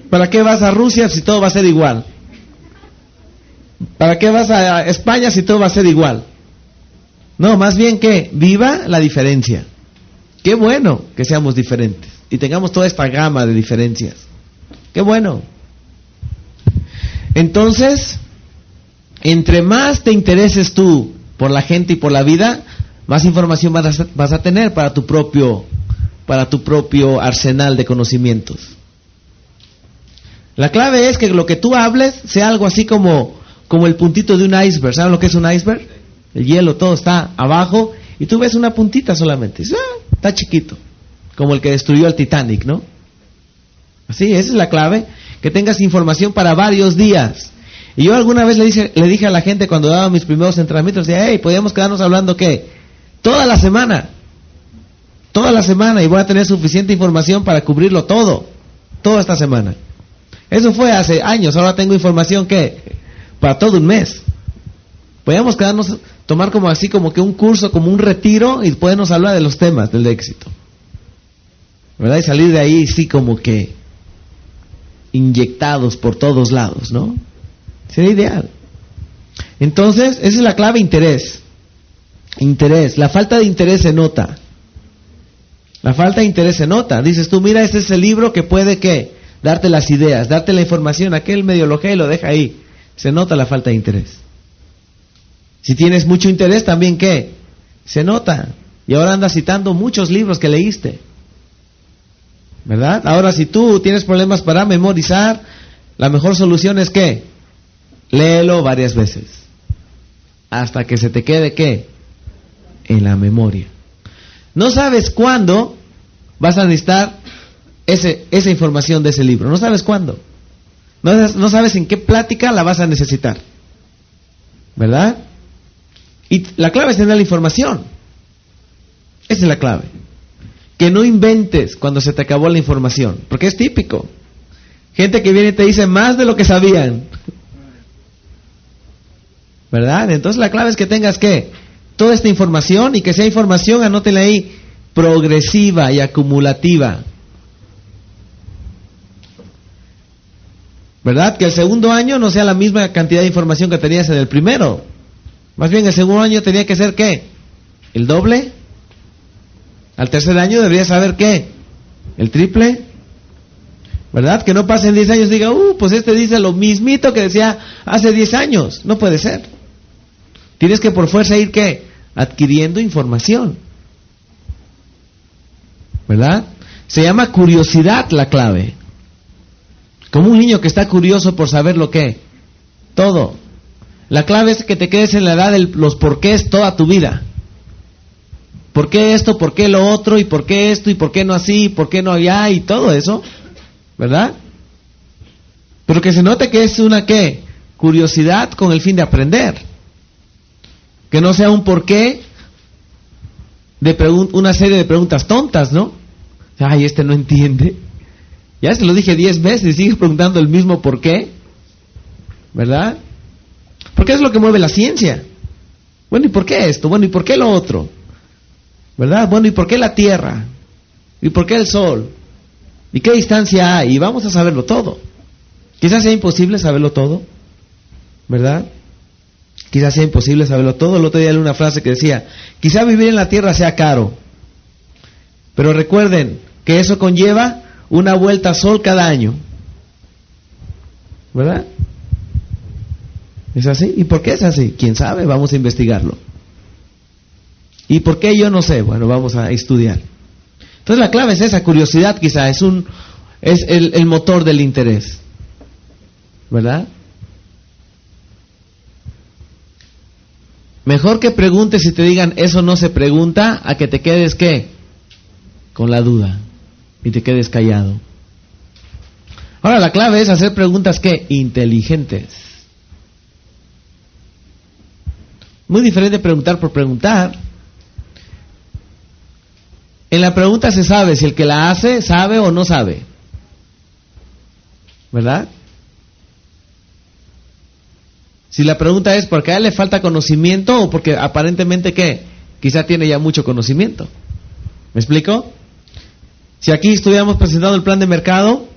¿Para qué vas a Rusia si todo va a ser igual? ¿Para qué vas a España si todo va a ser igual? No, más bien que viva la diferencia. Qué bueno que seamos diferentes y tengamos toda esta gama de diferencias. Qué bueno. Entonces, entre más te intereses tú por la gente y por la vida, más información vas a tener para tu propio arsenal de conocimientos. La clave es que lo que tú hables sea algo así como el puntito de un iceberg. ¿Saben lo que es un iceberg? El hielo todo está abajo y tú ves una puntita solamente. Está chiquito, como el que destruyó el Titanic, ¿no? Así, esa es la clave, que tengas información para varios días. Y yo alguna vez le dije a la gente cuando daba mis primeros entrenamientos, decía, hey, podíamos quedarnos hablando ¿qué? Toda la semana, y voy a tener suficiente información para cubrirlo toda esta semana. Eso fue hace años, ahora tengo información ¿qué? Para todo un mes. Podíamos quedarnos, tomar como así, como que un curso, como un retiro, y podernos hablar de los temas del éxito, ¿verdad? Y salir de ahí, sí, como que inyectados por todos lados, ¿no? Sería ideal. Entonces, esa es la clave: interés. La falta de interés se nota. Dices tú, mira, este es el libro que puede, ¿qué? Darte las ideas, darte la información. Aquel medio lo y lo deja ahí. Se nota la falta de interés. Si tienes mucho interés, también ¿qué? Se nota. Y ahora andas citando muchos libros que leíste, ¿verdad? Ahora, si tú tienes problemas para memorizar, la mejor solución es ¿qué? Léelo varias veces, hasta que se te quede ¿qué? En la memoria. No sabes cuándo vas a necesitar esa información de ese libro. No sabes cuándo. No sabes en qué plática la vas a necesitar, ¿verdad? Y la clave es tener la información. Esa es la clave. Que no inventes cuando se te acabó la información, porque es típico. Gente que viene y te dice más de lo que sabían, ¿verdad? Entonces la clave es que tengas ¿qué? Toda esta información, y que sea información, anótela ahí, progresiva y acumulativa, ¿verdad? Que el segundo año no sea la misma cantidad de información que tenías en el primero. Más bien el segundo año tenía que ser ¿qué? El doble. Al tercer año deberías saber ¿qué? El triple, ¿verdad? Que no pasen 10 años y diga, pues este dice lo mismito que decía hace 10 años. No puede ser. Tienes que por fuerza ir ¿qué? Adquiriendo información, ¿verdad? Se llama curiosidad la clave. Como un niño que está curioso por saber lo que todo. La clave es que te quedes en la edad de los porqués toda tu vida. ¿Por qué esto? ¿Por qué lo otro? ¿Y por qué esto? ¿Y por qué no así? ¿Y por qué no allá? Y todo eso, ¿verdad? Pero que se note que es una ¿qué? Curiosidad con el fin de aprender. Que no sea un porqué de una serie de preguntas tontas, ¿no? Ay, este no entiende. Ya se lo dije 10 veces y sigue preguntando el mismo por qué, ¿verdad? Porque es lo que mueve la ciencia. Bueno, ¿y por qué esto? Bueno, ¿y por qué lo otro? ¿Verdad? Bueno, ¿y por qué la Tierra? ¿Y por qué el Sol? ¿Y qué distancia hay? Y vamos a saberlo todo. Quizás sea imposible saberlo todo, ¿verdad? Quizás sea imposible saberlo todo. El otro día leí una frase que decía, quizá vivir en la Tierra sea caro, pero recuerden que eso conlleva una vuelta al Sol cada año, ¿verdad? ¿Es así? ¿Y por qué es así? ¿Quién sabe? Vamos a investigarlo. ¿Y por qué? Yo no sé. Bueno, vamos a estudiar. Entonces la clave es esa, curiosidad quizá, es el motor del interés, ¿verdad? Mejor que preguntes y te digan, eso no se pregunta, a que te quedes, ¿qué? Con la duda y te quedes callado. Ahora la clave es hacer preguntas, ¿qué? Inteligentes. Muy diferente preguntar por preguntar. En la pregunta se sabe si el que la hace sabe o no sabe, ¿verdad? Si la pregunta es porque a él le falta conocimiento o porque aparentemente ¿qué? Quizá tiene ya mucho conocimiento. ¿Me explico? Si aquí estuviéramos presentando el plan de mercado,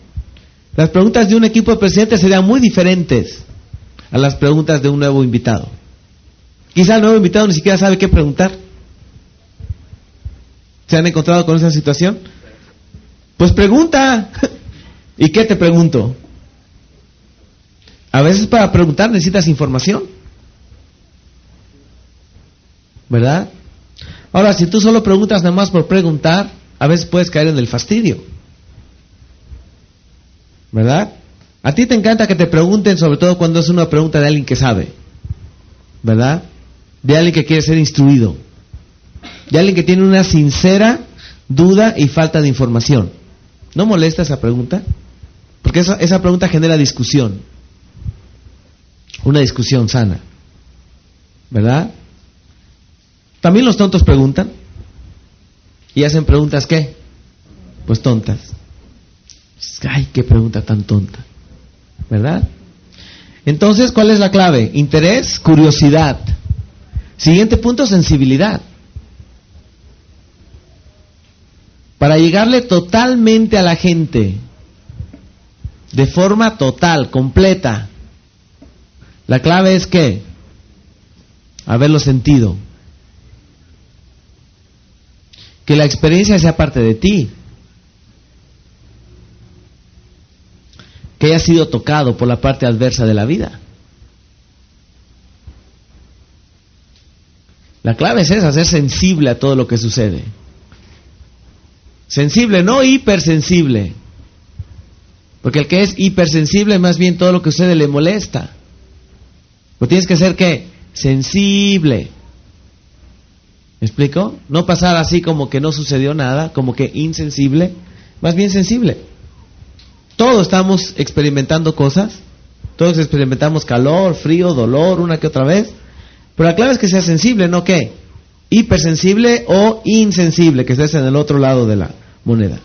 Las preguntas de un equipo de presidentes serían muy diferentes a las preguntas de un nuevo invitado. Quizá el nuevo invitado ni siquiera sabe qué preguntar. ¿Se han encontrado con esa situación? Pues pregunta. ¿Y qué te pregunto? A veces para preguntar necesitas información, ¿verdad? Ahora, si tú solo preguntas nada más por preguntar, a veces puedes caer en el fastidio, ¿verdad? A ti te encanta que te pregunten, sobre todo cuando es una pregunta de alguien que sabe, ¿verdad? De alguien que quiere ser instruido, de alguien que tiene una sincera duda y falta de información. ¿No molesta esa pregunta? Porque esa pregunta genera discusión, una discusión sana, ¿verdad? También los tontos preguntan y hacen preguntas ¿qué? Pues tontas. Ay, qué pregunta tan tonta, ¿verdad? Entonces, ¿cuál es la clave? Interés, curiosidad. Siguiente punto, sensibilidad. Para llegarle totalmente a la gente, de forma total, completa, la clave es ¿qué? Haberlo sentido. Que la experiencia sea parte de ti. Que haya sido tocado por la parte adversa de la vida. La clave es esa, ser sensible a todo lo que sucede. Sensible, no hipersensible. Porque el que es hipersensible, más bien todo lo que sucede le molesta. Pues tienes que ser ¿qué? Sensible. ¿Me explico? No pasar así como que no sucedió nada, como que insensible, más bien sensible. Todos estamos experimentando cosas, todos experimentamos calor, frío, dolor, una que otra vez, pero la clave es que seas sensible, ¿no qué? Hipersensible o insensible, que estés en el otro lado de la moneda.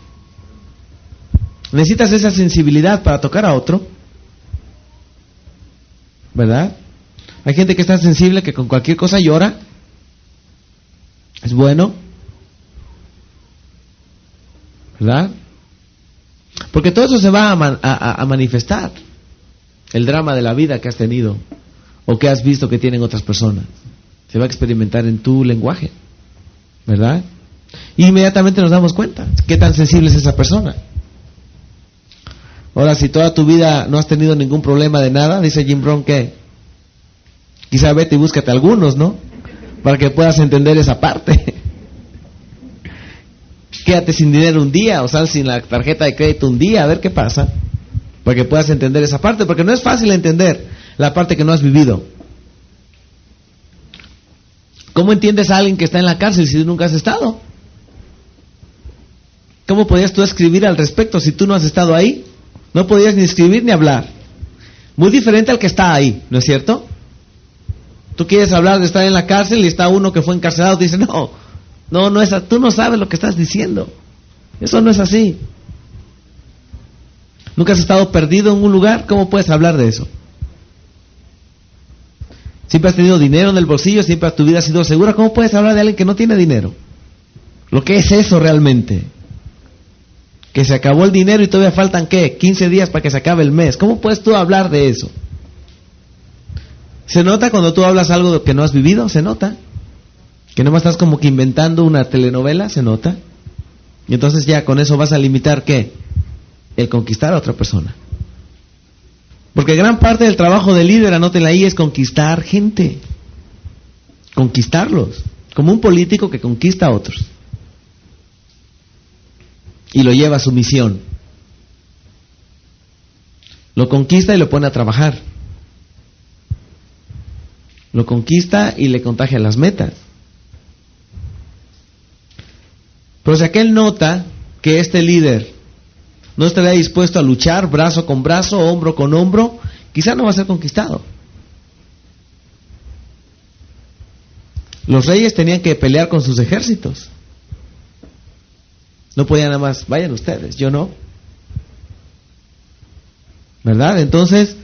Necesitas esa sensibilidad para tocar a otro, ¿verdad? Hay gente que es tan sensible que con cualquier cosa llora. Es bueno, ¿verdad? Porque todo eso se va a manifestar. El drama de la vida que has tenido o que has visto que tienen otras personas se va a experimentar en tu lenguaje, ¿verdad? Y inmediatamente nos damos cuenta qué tan sensible es esa persona. Ahora, si toda tu vida no has tenido ningún problema de nada, dice Jim Rohn que quizá vete y búscate algunos, ¿no? Para que puedas entender esa parte. Quédate sin dinero un día o sal sin la tarjeta de crédito un día, a ver qué pasa, para que puedas entender esa parte, porque no es fácil entender la parte que no has vivido. ¿Cómo entiendes a alguien que está en la cárcel si tú nunca has estado? ¿Cómo podías tú escribir al respecto si tú no has estado ahí? No podías ni escribir ni hablar. Muy diferente al que está ahí, ¿no es cierto? Tú quieres hablar de estar en la cárcel y está uno que fue encarcelado, te dice, no es, tú no sabes lo que estás diciendo. Eso no es así. ¿Nunca has estado perdido en un lugar? ¿Cómo puedes hablar de eso? Siempre has tenido dinero en el bolsillo, siempre tu vida ha sido segura. ¿Cómo puedes hablar de alguien que no tiene dinero? Lo que es eso realmente. Que se acabó el dinero y todavía faltan, ¿qué? 15 días para que se acabe el mes. ¿Cómo puedes tú hablar de eso? ¿Se nota cuando tú hablas algo que no has vivido? ¿Se nota? Que nomás estás como que inventando una telenovela, ¿se nota? Y entonces ya con eso vas a limitar, ¿qué? El conquistar a otra persona. Porque gran parte del trabajo del líder, anótenla ahí, es conquistar gente. Conquistarlos. Como un político que conquista a otros. Y lo lleva a su misión. Lo conquista y lo pone a trabajar. Lo conquista y le contagia las metas. Pero si aquel nota que este líder no estaría dispuesto a luchar brazo con brazo, hombro con hombro, quizá no va a ser conquistado. Los reyes tenían que pelear con sus ejércitos. No podían nada más, vayan ustedes, yo no. ¿Verdad? Entonces,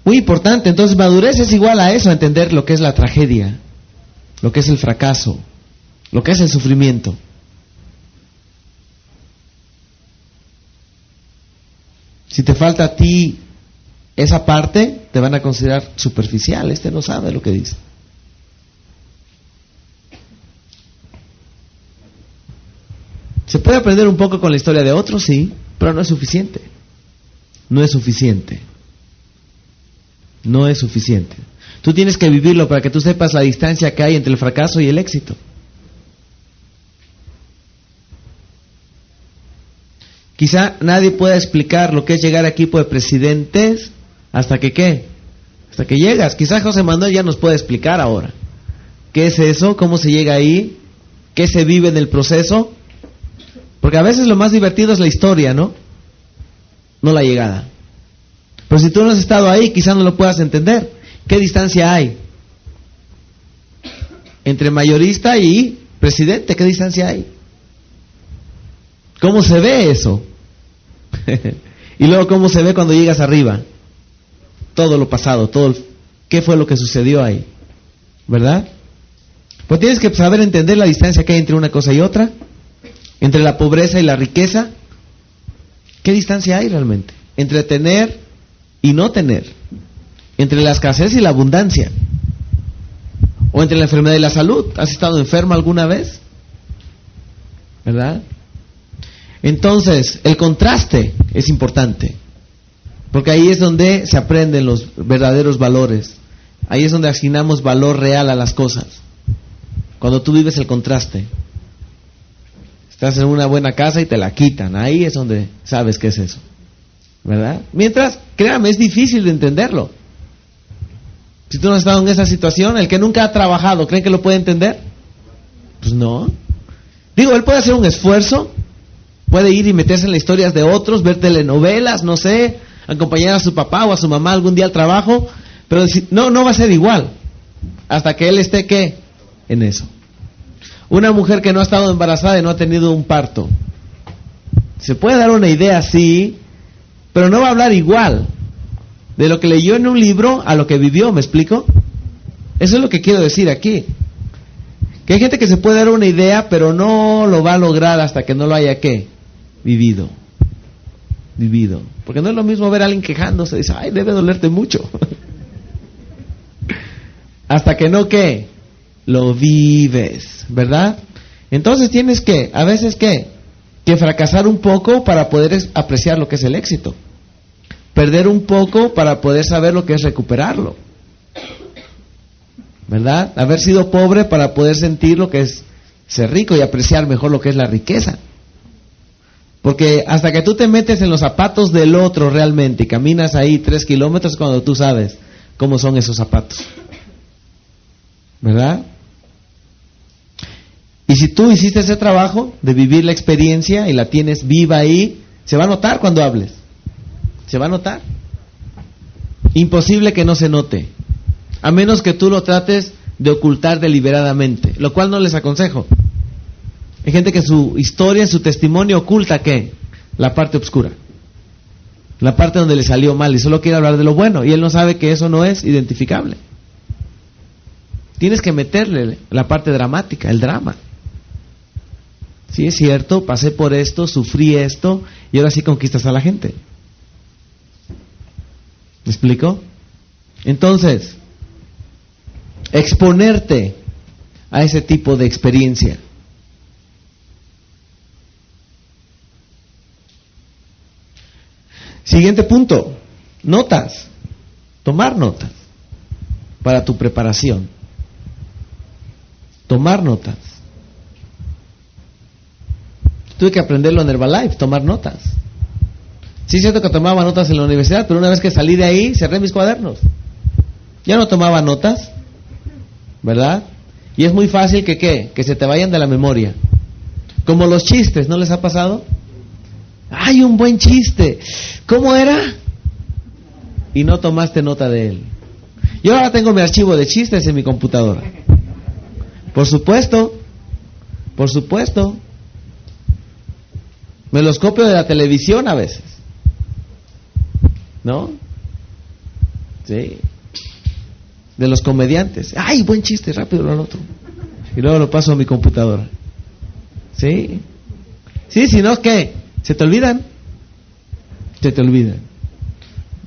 muy importante. Entonces, madurez es igual a eso, a entender lo que es la tragedia, lo que es el fracaso, lo que es el sufrimiento. Si te falta a ti esa parte, te van a considerar superficial. Este no sabe lo que dice. ¿Se puede aprender un poco con la historia de otros? Sí, pero no es suficiente. No es suficiente. No es suficiente. Tú tienes que vivirlo para que tú sepas la distancia que hay entre el fracaso y el éxito. Quizá nadie pueda explicar lo que es llegar a equipo de presidentes hasta que ¿qué? Hasta que llegas. Quizá José Manuel ya nos puede explicar ahora. ¿Qué es eso? ¿Cómo se llega ahí? ¿Qué se vive en el proceso? Porque a veces lo más divertido es la historia, ¿no? No la llegada. Pero si tú no has estado ahí, quizá no lo puedas entender. ¿Qué distancia hay entre mayorista y presidente? ¿Qué distancia hay? ¿Cómo se ve eso? Y luego cómo se ve cuando llegas arriba. Todo lo pasado, ¿qué fue lo que sucedió ahí? ¿Verdad? Pues tienes que saber entender la distancia que hay entre una cosa y otra. Entre la pobreza y la riqueza. ¿Qué distancia hay realmente? Entre tener y no tener. Entre la escasez y la abundancia. O entre la enfermedad y la salud. ¿Has estado enfermo alguna vez? ¿Verdad? Entonces, el contraste es importante. Porque ahí es donde se aprenden los verdaderos valores. Ahí es donde asignamos valor real a las cosas. Cuando tú vives el contraste. Estás en una buena casa y te la quitan. Ahí es donde sabes qué es eso. ¿Verdad? Mientras, créame, es difícil de entenderlo. Si tú no has estado en esa situación, el que nunca ha trabajado, ¿creen que lo puede entender? Pues no. Digo, él puede hacer un esfuerzo, puede ir y meterse en las historias de otros, ver telenovelas, no sé, acompañar a su papá o a su mamá algún día al trabajo, pero no va a ser igual hasta que él esté, ¿qué? En eso. Una mujer que no ha estado embarazada y no ha tenido un parto, se puede dar una idea, sí, pero no va a hablar igual de lo que leyó en un libro a lo que vivió, ¿me explico? Eso es lo que quiero decir aquí. Que hay gente que se puede dar una idea, pero no lo va a lograr hasta que no lo haya, ¿qué? Vivido. Porque no es lo mismo ver a alguien quejándose, dice, ay, debe dolerte mucho. Hasta que no, ¿qué? Lo vives, ¿verdad? Entonces tienes que, a veces, ¿qué? Que fracasar un poco para poder apreciar lo que es el éxito. Perder un poco para poder saber lo que es recuperarlo. ¿Verdad? Haber sido pobre para poder sentir lo que es ser rico y apreciar mejor lo que es la riqueza. Porque hasta que tú te metes en los zapatos del otro realmente y caminas ahí 3 kilómetros cuando tú sabes cómo son esos zapatos. ¿Verdad? Y si tú hiciste ese trabajo de vivir la experiencia y la tienes viva ahí, se va a notar cuando hables. Se va a notar. Imposible que no se note. A menos que tú lo trates de ocultar deliberadamente, lo cual no les aconsejo. Hay gente que en su historia, en su testimonio oculta ¿qué? La parte oscura. La parte donde le salió mal y solo quiere hablar de lo bueno y él no sabe que eso no es identificable. Tienes que meterle la parte dramática, el drama. Sí, es cierto, pasé por esto, sufrí esto y ahora sí conquistas a la gente. ¿Me explico? Entonces, exponerte a ese tipo de experiencia. Siguiente punto, notas, tomar notas para tu preparación. Tomar notas. Tuve que aprenderlo en Herbalife, tomar notas. Sí es cierto que tomaba notas en la universidad, pero una vez que salí de ahí, cerré mis cuadernos. Ya no tomaba notas, ¿verdad? Y es muy fácil que ¿qué? Que se te vayan de la memoria. Como los chistes, ¿no les ha pasado? ¡Ay, un buen chiste! ¿Cómo era? Y no tomaste nota de él. Yo ahora tengo mi archivo de chistes en mi computadora. Por supuesto. Me los copio de la televisión a veces. ¿No? Sí. De los comediantes. ¡Ay, buen chiste! Rápido lo anoto. Y luego lo paso a mi computadora. ¿Sí? Sí, si no, ¿qué? ¿Se te olvidan? se te olvida.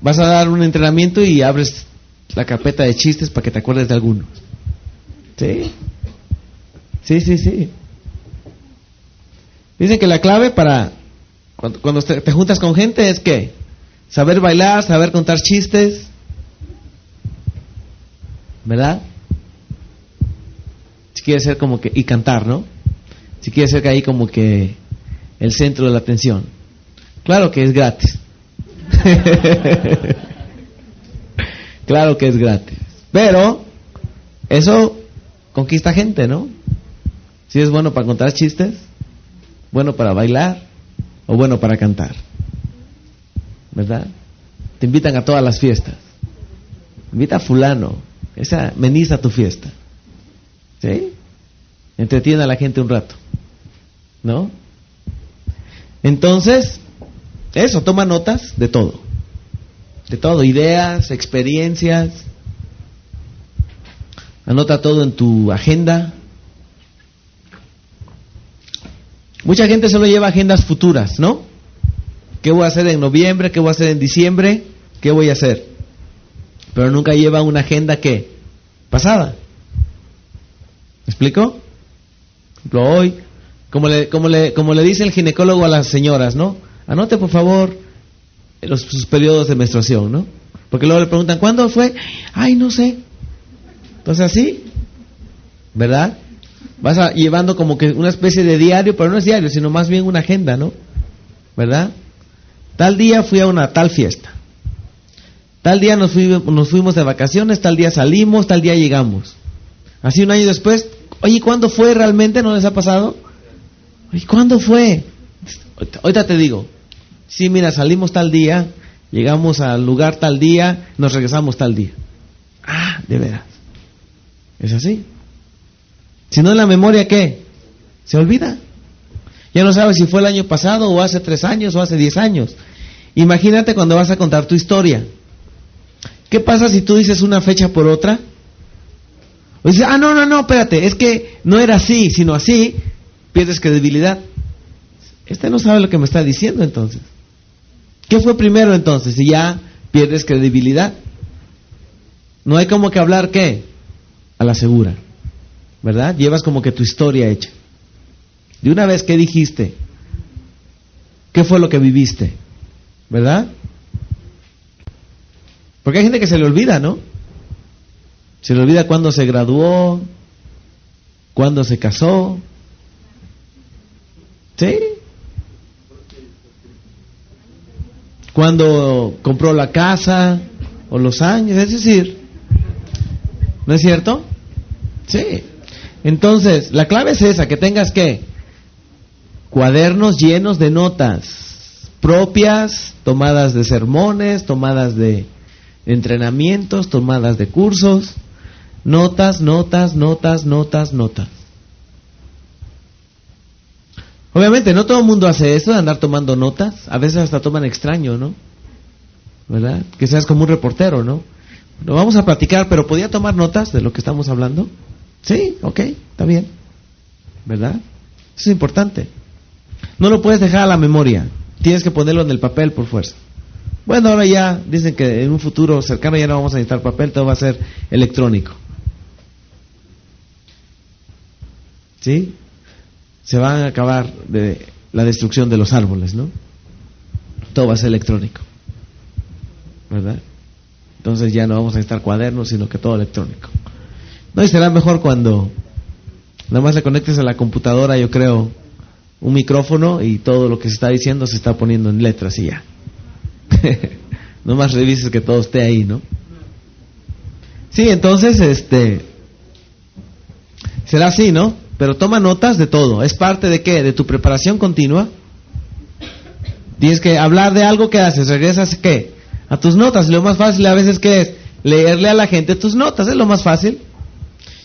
Vas a dar un entrenamiento y abres la carpeta de chistes para que te acuerdes de alguno. ¿Sí? Sí. Dicen que la clave para cuando te juntas con gente es que saber bailar, saber contar chistes, ¿verdad? Si quieres ser como que, y cantar, ¿no? Si quieres ser ahí como que el centro de la atención. Claro que es gratis. Claro que es gratis. Pero eso conquista gente, ¿no? Si es bueno para contar chistes, bueno para bailar o bueno para cantar, ¿verdad? Te invitan a todas las fiestas. Invita a fulano, esa ameniza tu fiesta, ¿sí? Entretiene a la gente un rato, ¿no? Entonces, eso, toma notas de todo, ideas, experiencias, anota todo en tu agenda. Mucha gente solo lleva agendas futuras, ¿no? ¿Qué voy a hacer en noviembre? ¿Qué voy a hacer en diciembre? ¿Qué voy a hacer? Pero nunca lleva una agenda, ¿qué? Pasada. ¿Me explico? Por ejemplo, hoy, como le dice el ginecólogo a las señoras, ¿no? Anote por favor sus periodos de menstruación, ¿no? Porque luego le preguntan, ¿cuándo fue? Ay, no sé. Entonces así, ¿verdad? Vas llevando como que una especie de diario, pero no es diario, sino más bien una agenda, ¿no? ¿Verdad? Tal día fui a una tal fiesta. Tal día nos fuimos de vacaciones, tal día salimos, tal día llegamos. Así un año después, oye, ¿cuándo fue realmente? ¿No les ha pasado? Oye, ¿cuándo fue? Ahorita te digo. Sí, mira, salimos tal día, llegamos al lugar tal día, nos regresamos tal día. Ah, de veras. ¿Es así? Si no, en la memoria, ¿qué? Se olvida. Ya no sabes si fue el año pasado, o hace 3 años, o hace 10 años. Imagínate cuando vas a contar tu historia. ¿Qué pasa si tú dices una fecha por otra? O dices, no, espérate, es que no era así, sino así, pierdes credibilidad. Este no sabe lo que me está diciendo entonces. ¿Qué fue primero entonces? Y ya pierdes credibilidad. No hay como que hablar, ¿qué? A la segura, ¿verdad? Llevas como que tu historia hecha. De una vez, ¿qué dijiste? ¿Qué fue lo que viviste? ¿Verdad? Porque hay gente que se le olvida, ¿no? Se le olvida cuándo se graduó, cuándo se casó. ¿Sí? Cuándo compró la casa o los años, es decir, ¿no es cierto? Sí. Entonces, la clave es esa, que tengas ¿qué? Cuadernos llenos de notas propias, tomadas de sermones, tomadas de entrenamientos, tomadas de cursos, notas. Obviamente no todo el mundo hace eso de andar tomando notas, a veces hasta toman extraño, ¿no? ¿Verdad? Que seas como un reportero, ¿no? Lo vamos a platicar, pero ¿podía tomar notas de lo que estamos hablando? Sí, ok, está bien, ¿verdad? Eso es importante. No lo puedes dejar a la memoria, tienes que ponerlo en el papel por fuerza. Bueno, ahora ya dicen que en un futuro cercano ya no vamos a necesitar papel, todo va a ser electrónico. ¿Sí? Se van a acabar de la destrucción de los árboles, ¿no? Todo va a ser electrónico, ¿verdad? Entonces ya no vamos a necesitar cuadernos, sino que todo electrónico. No, y será mejor cuando nada más le conectes a la computadora, yo creo, un micrófono y todo lo que se está diciendo se está poniendo en letras y ya. No más revises que todo esté ahí, ¿no? Sí, entonces será así, ¿no? Pero toma notas de todo. ¿Es parte de qué? De tu preparación continua. Tienes que hablar de algo que haces. ¿Regresas qué? A tus notas. Y lo más fácil a veces ¿qué es? Leerle a la gente tus notas. Es lo más fácil.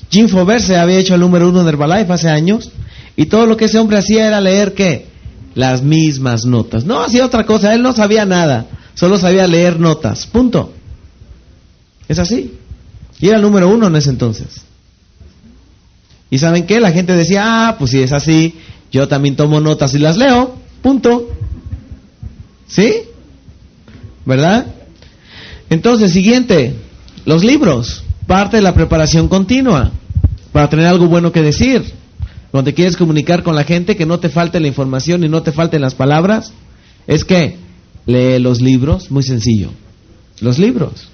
Jim Fover se había hecho el número 1 en Herbalife hace años. Y todo lo que ese hombre hacía era leer ¿qué? Las mismas notas. No hacía otra cosa. Él no sabía nada. Solo sabía leer notas. Punto. Es así. Y era el número 1 en ese entonces. ¿Y saben qué? La gente decía, pues si es así, yo también tomo notas y las leo. Punto. ¿Sí? ¿verdad? Entonces, siguiente, los libros, parte de la preparación continua, para tener algo bueno que decir. Cuando te quieres comunicar con la gente, que no te falte la información y no te falten las palabras, es que lee los libros, muy sencillo. Los libros.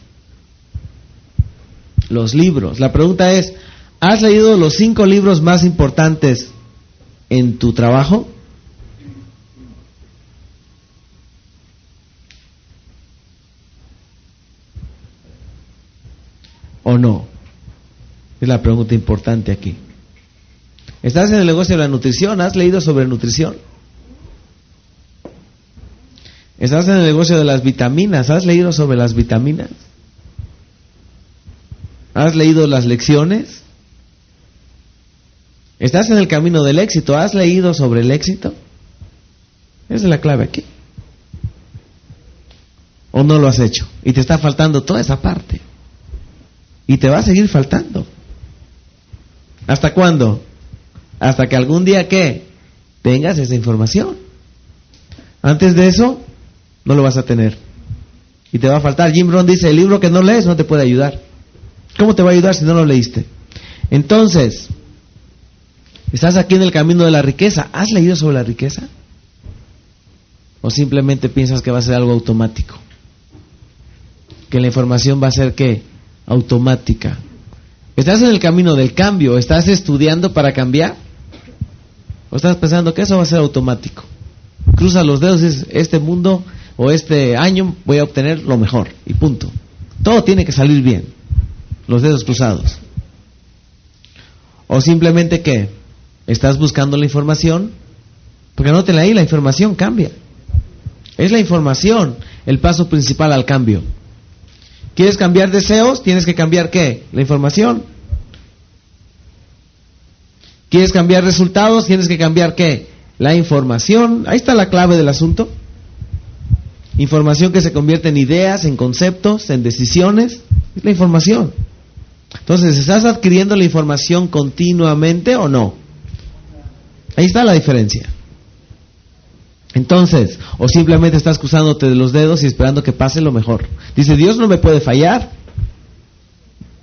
La pregunta es, ¿has leído los 5 libros más importantes en tu trabajo? ¿O no? Es la pregunta importante aquí. ¿Estás en el negocio de la nutrición? ¿Has leído sobre nutrición? ¿Estás en el negocio de las vitaminas? ¿Has leído sobre las vitaminas? ¿Has leído las lecciones? ¿Estás en el camino del éxito? ¿Has leído sobre el éxito? Esa es la clave aquí. ¿O no lo has hecho? Y te está faltando toda esa parte. Y te va a seguir faltando. ¿Hasta cuándo? Hasta que algún día, ¿qué? Tengas esa información. Antes de eso, no lo vas a tener. Y te va a faltar. Jim Rohn dice, el libro que no lees no te puede ayudar. ¿Cómo te va a ayudar si no lo leíste? Entonces, estás aquí en el camino de la riqueza. ¿Has leído sobre la riqueza? ¿O simplemente piensas que va a ser algo automático? Que la información va a ser, ¿qué? Automática. ¿Estás en el camino del cambio? ¿Estás estudiando para cambiar? ¿O estás pensando que eso va a ser automático? Cruza los dedos y dices, este mundo o este año voy a obtener lo mejor y punto. Todo tiene que salir bien. Los dedos cruzados. O simplemente, ¿qué? ¿Estás buscando la información? Porque anótenla ahí, la información cambia. Es la información el paso principal al cambio. ¿Quieres cambiar deseos? Tienes que cambiar, ¿qué? La información. ¿Quieres cambiar resultados? Tienes que cambiar, ¿qué? La información. Ahí está la clave del asunto. Información que se convierte en ideas, en conceptos, en decisiones. Es la información. Entonces, ¿estás adquiriendo la información continuamente o no? Ahí está la diferencia. Entonces, o simplemente estás cruzándote de los dedos y esperando que pase lo mejor. Dice, Dios no me puede fallar.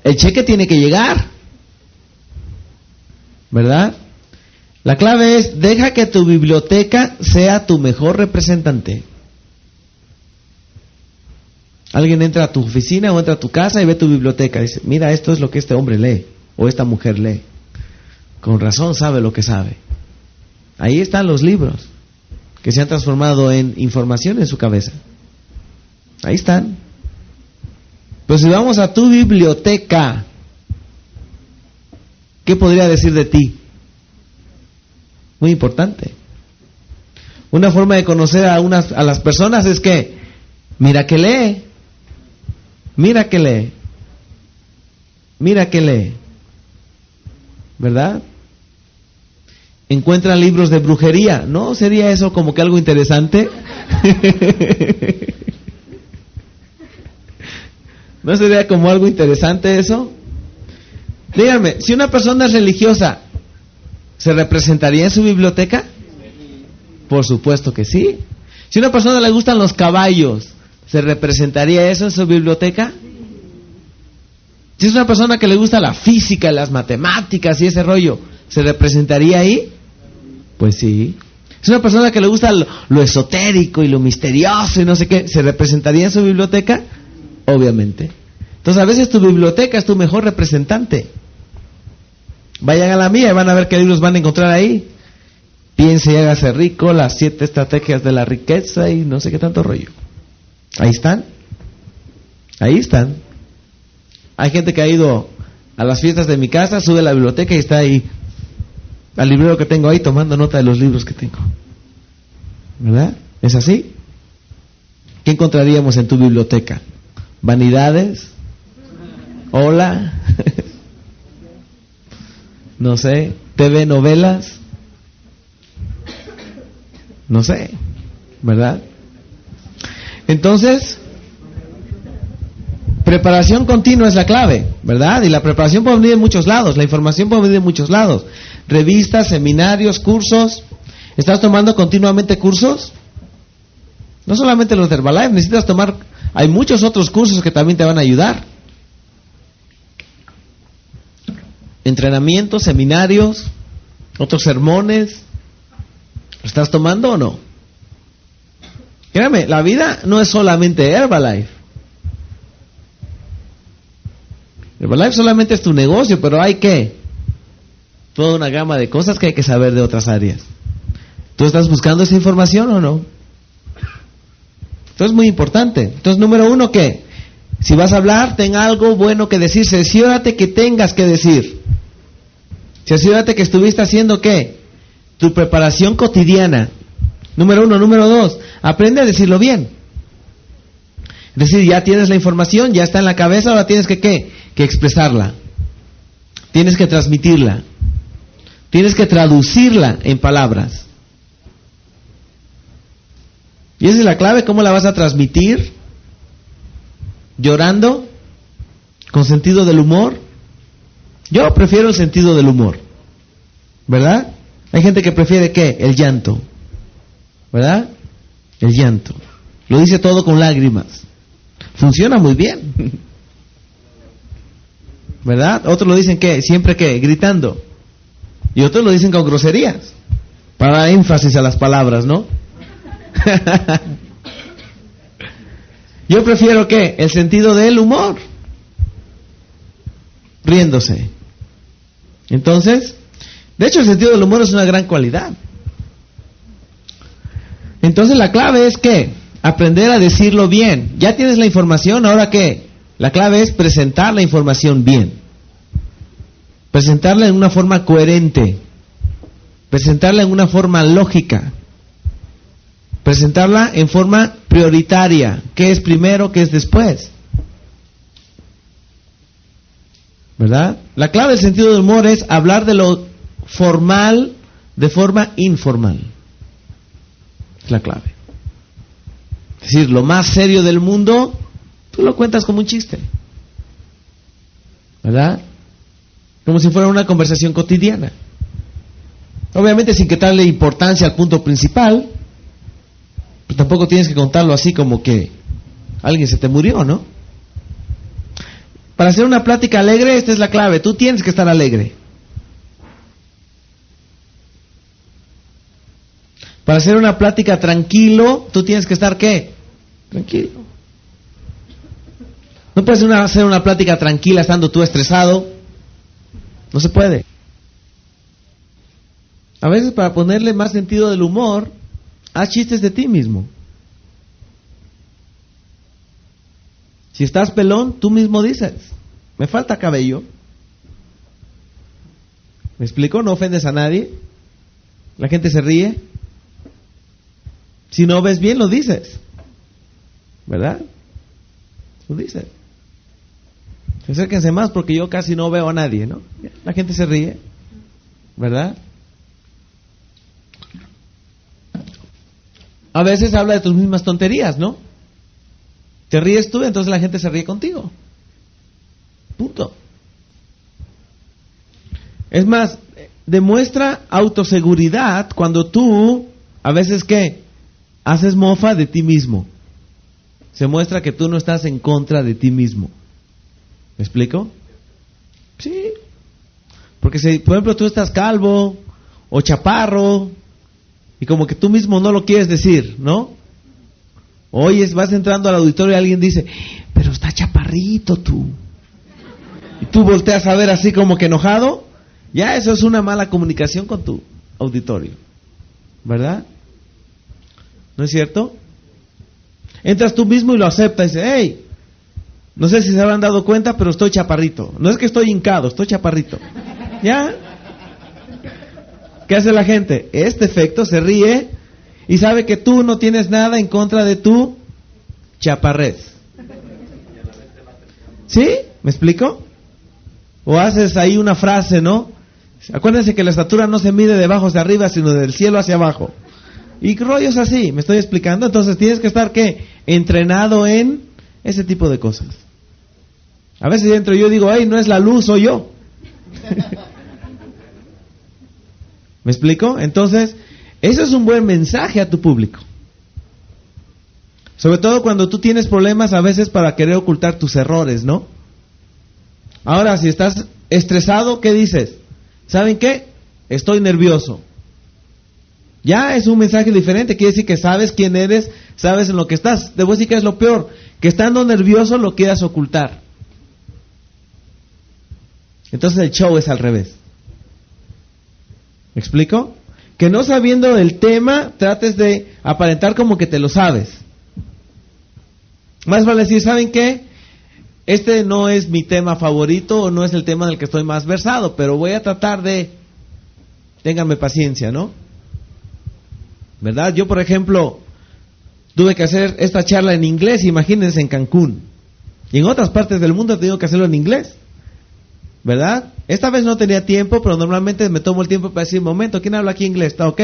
El cheque tiene que llegar. ¿Verdad? La clave es, deja que tu biblioteca sea tu mejor representante. Alguien entra a tu oficina o entra a tu casa y ve tu biblioteca. Dice, mira, esto es lo que este hombre lee o esta mujer lee. Con razón sabe lo que sabe. Ahí están los libros que se han transformado en información en su cabeza. Ahí están. Pero si vamos a tu biblioteca, ¿qué podría decir de ti? Muy importante. Una forma de conocer a las personas es que, mira que lee. Mira que lee. Mira que lee. ¿Verdad? Encuentran libros de brujería. ¿No sería eso como que algo interesante? ¿No sería como algo interesante eso? Díganme, si una persona es religiosa, ¿se representaría en su biblioteca? Por supuesto que sí. Si a una persona le gustan los caballos, ¿se representaría eso en su biblioteca? Si es una persona que le gusta la física, las matemáticas y ese rollo, ¿se representaría ahí? Pues sí. Si es una persona que le gusta lo esotérico y lo misterioso y no sé qué, ¿se representaría en su biblioteca? Obviamente. Entonces a veces tu biblioteca es tu mejor representante. Vayan a la mía y van a ver qué libros van a encontrar ahí. Piense y hágase rico, las 7 estrategias de la riqueza y no sé qué tanto rollo. Ahí están. Ahí están. Hay gente que ha ido a las fiestas de mi casa, sube a la biblioteca y está ahí, al librero que tengo ahí, tomando nota de los libros que tengo. ¿Verdad? ¿Es así? ¿Qué encontraríamos en tu biblioteca? ¿Vanidades? ¿Hola? No sé. ¿TV novelas? No sé. ¿Verdad? Entonces, preparación continua es la clave, ¿verdad? Y la preparación puede venir de muchos lados, la información puede venir de muchos lados. Revistas, seminarios, cursos. ¿Estás tomando continuamente cursos? No solamente los de Herbalife, necesitas tomar Hay muchos otros cursos que también te van a ayudar. Entrenamientos, seminarios, otros sermones. ¿Lo estás tomando o no? Créame, la vida no es solamente Herbalife. Herbalife solamente es tu negocio, pero hay toda una gama de cosas que hay que saber de otras áreas. ¿Tú estás buscando esa información o no? Esto es muy importante. Entonces, número 1, ¿qué? Si vas a hablar, ten algo bueno que decir. Cerciórate que tengas que decir. Cerciórate que estuviste haciendo ¿qué? Tu preparación cotidiana. Número 1. Número 2, aprende a decirlo bien. Es decir, ya tienes la información, ya está en la cabeza, ahora tienes que expresarla. Tienes que transmitirla. Tienes que traducirla en palabras. Y esa es la clave. ¿Cómo la vas a transmitir? ¿Llorando? ¿Con sentido del humor? Yo prefiero el sentido del humor, ¿verdad? Hay gente que prefiere ¿qué? El llanto, ¿verdad? El llanto. Lo dice todo con lágrimas. Funciona muy bien, ¿verdad? Otros lo dicen ¿qué? Siempre ¿qué? Gritando. Y otros lo dicen con groserías, para dar énfasis a las palabras, ¿no? Yo prefiero ¿qué? El sentido del humor, riéndose. Entonces, de hecho el sentido del humor es una gran cualidad. Entonces la clave es ¿qué? Aprender a decirlo bien. Ya tienes la información, ¿ahora qué? La clave es presentar la información bien. Presentarla en una forma coherente. Presentarla en una forma lógica. Presentarla en forma prioritaria. ¿Qué es primero, qué es después? ¿Verdad? La clave del sentido del humor es hablar de lo formal de forma informal. Es la clave. Es decir, lo más serio del mundo, tú lo cuentas como un chiste. ¿Verdad? Como si fuera una conversación cotidiana. Obviamente sin quitarle importancia al punto principal, pero tampoco tienes que contarlo así como que alguien se te murió, ¿no? Para hacer una plática alegre, esta es la clave. Tú tienes que estar alegre. Para hacer una plática tranquilo, tú tienes que estar ¿qué? Tranquilo. No puedes hacer una plática tranquila estando tú estresado. No se puede. A veces para ponerle más sentido del humor, haz chistes de ti mismo. Si estás pelón, tú mismo dices, me falta cabello. ¿Me explico? No ofendes a nadie. La gente se ríe. Si no ves bien, lo dices. ¿Verdad? Lo dices. Acérquense más porque yo casi no veo a nadie, ¿no? La gente se ríe. ¿Verdad? A veces habla de tus mismas tonterías, ¿no? Te ríes tú, entonces la gente se ríe contigo. Punto. Es más, demuestra autoseguridad cuando tú, a veces ¿qué? Haces mofa de ti mismo. Se muestra que tú no estás en contra de ti mismo. ¿Me explico? Sí. Porque si, por ejemplo, tú estás calvo o chaparro y como que tú mismo no lo quieres decir, ¿no? Oyes, vas entrando al auditorio y alguien dice, pero está chaparrito tú. Y tú volteas a ver así como que enojado. Ya eso es una mala comunicación con tu auditorio. ¿Verdad? ¿No es cierto? Entras tú mismo y lo aceptas y dices, hey, no sé si se habrán dado cuenta, pero estoy chaparrito. No es que estoy hincado, estoy chaparrito. ¿Ya? ¿Qué hace la gente? Este efecto se ríe y sabe que tú no tienes nada en contra de tu chaparrez. ¿Sí? ¿Me explico? O haces ahí una frase, ¿no? Acuérdense que la estatura no se mide de abajo hacia arriba, sino del cielo hacia abajo. Y rollos así, ¿me estoy explicando? Entonces tienes que estar, ¿qué? Entrenado en ese tipo de cosas. A veces dentro yo digo, ay, no es la luz, soy yo. ¿Me explico? Entonces, eso es un buen mensaje a tu público. Sobre todo cuando tú tienes problemas a veces para querer ocultar tus errores, ¿no? Ahora, si estás estresado, ¿qué dices? ¿Saben qué? Estoy nervioso. Ya es un mensaje diferente, quiere decir que sabes quién eres, sabes en lo que estás. Te voy a decir que es lo peor, que estando nervioso lo quieras ocultar. Entonces el show es al revés. ¿Me explico? Que no sabiendo el tema, trates de aparentar como que te lo sabes. Más vale decir, ¿saben qué? Este no es mi tema favorito o no es el tema en el que estoy más versado, pero voy a tratar de... Ténganme paciencia, ¿no? ¿Verdad? Yo, por ejemplo, tuve que hacer esta charla en inglés, imagínense, en Cancún. Y en otras partes del mundo he tenido que hacerlo en inglés. ¿Verdad? Esta vez no tenía tiempo, pero normalmente me tomo el tiempo para decir, momento, ¿quién habla aquí inglés? Está ok,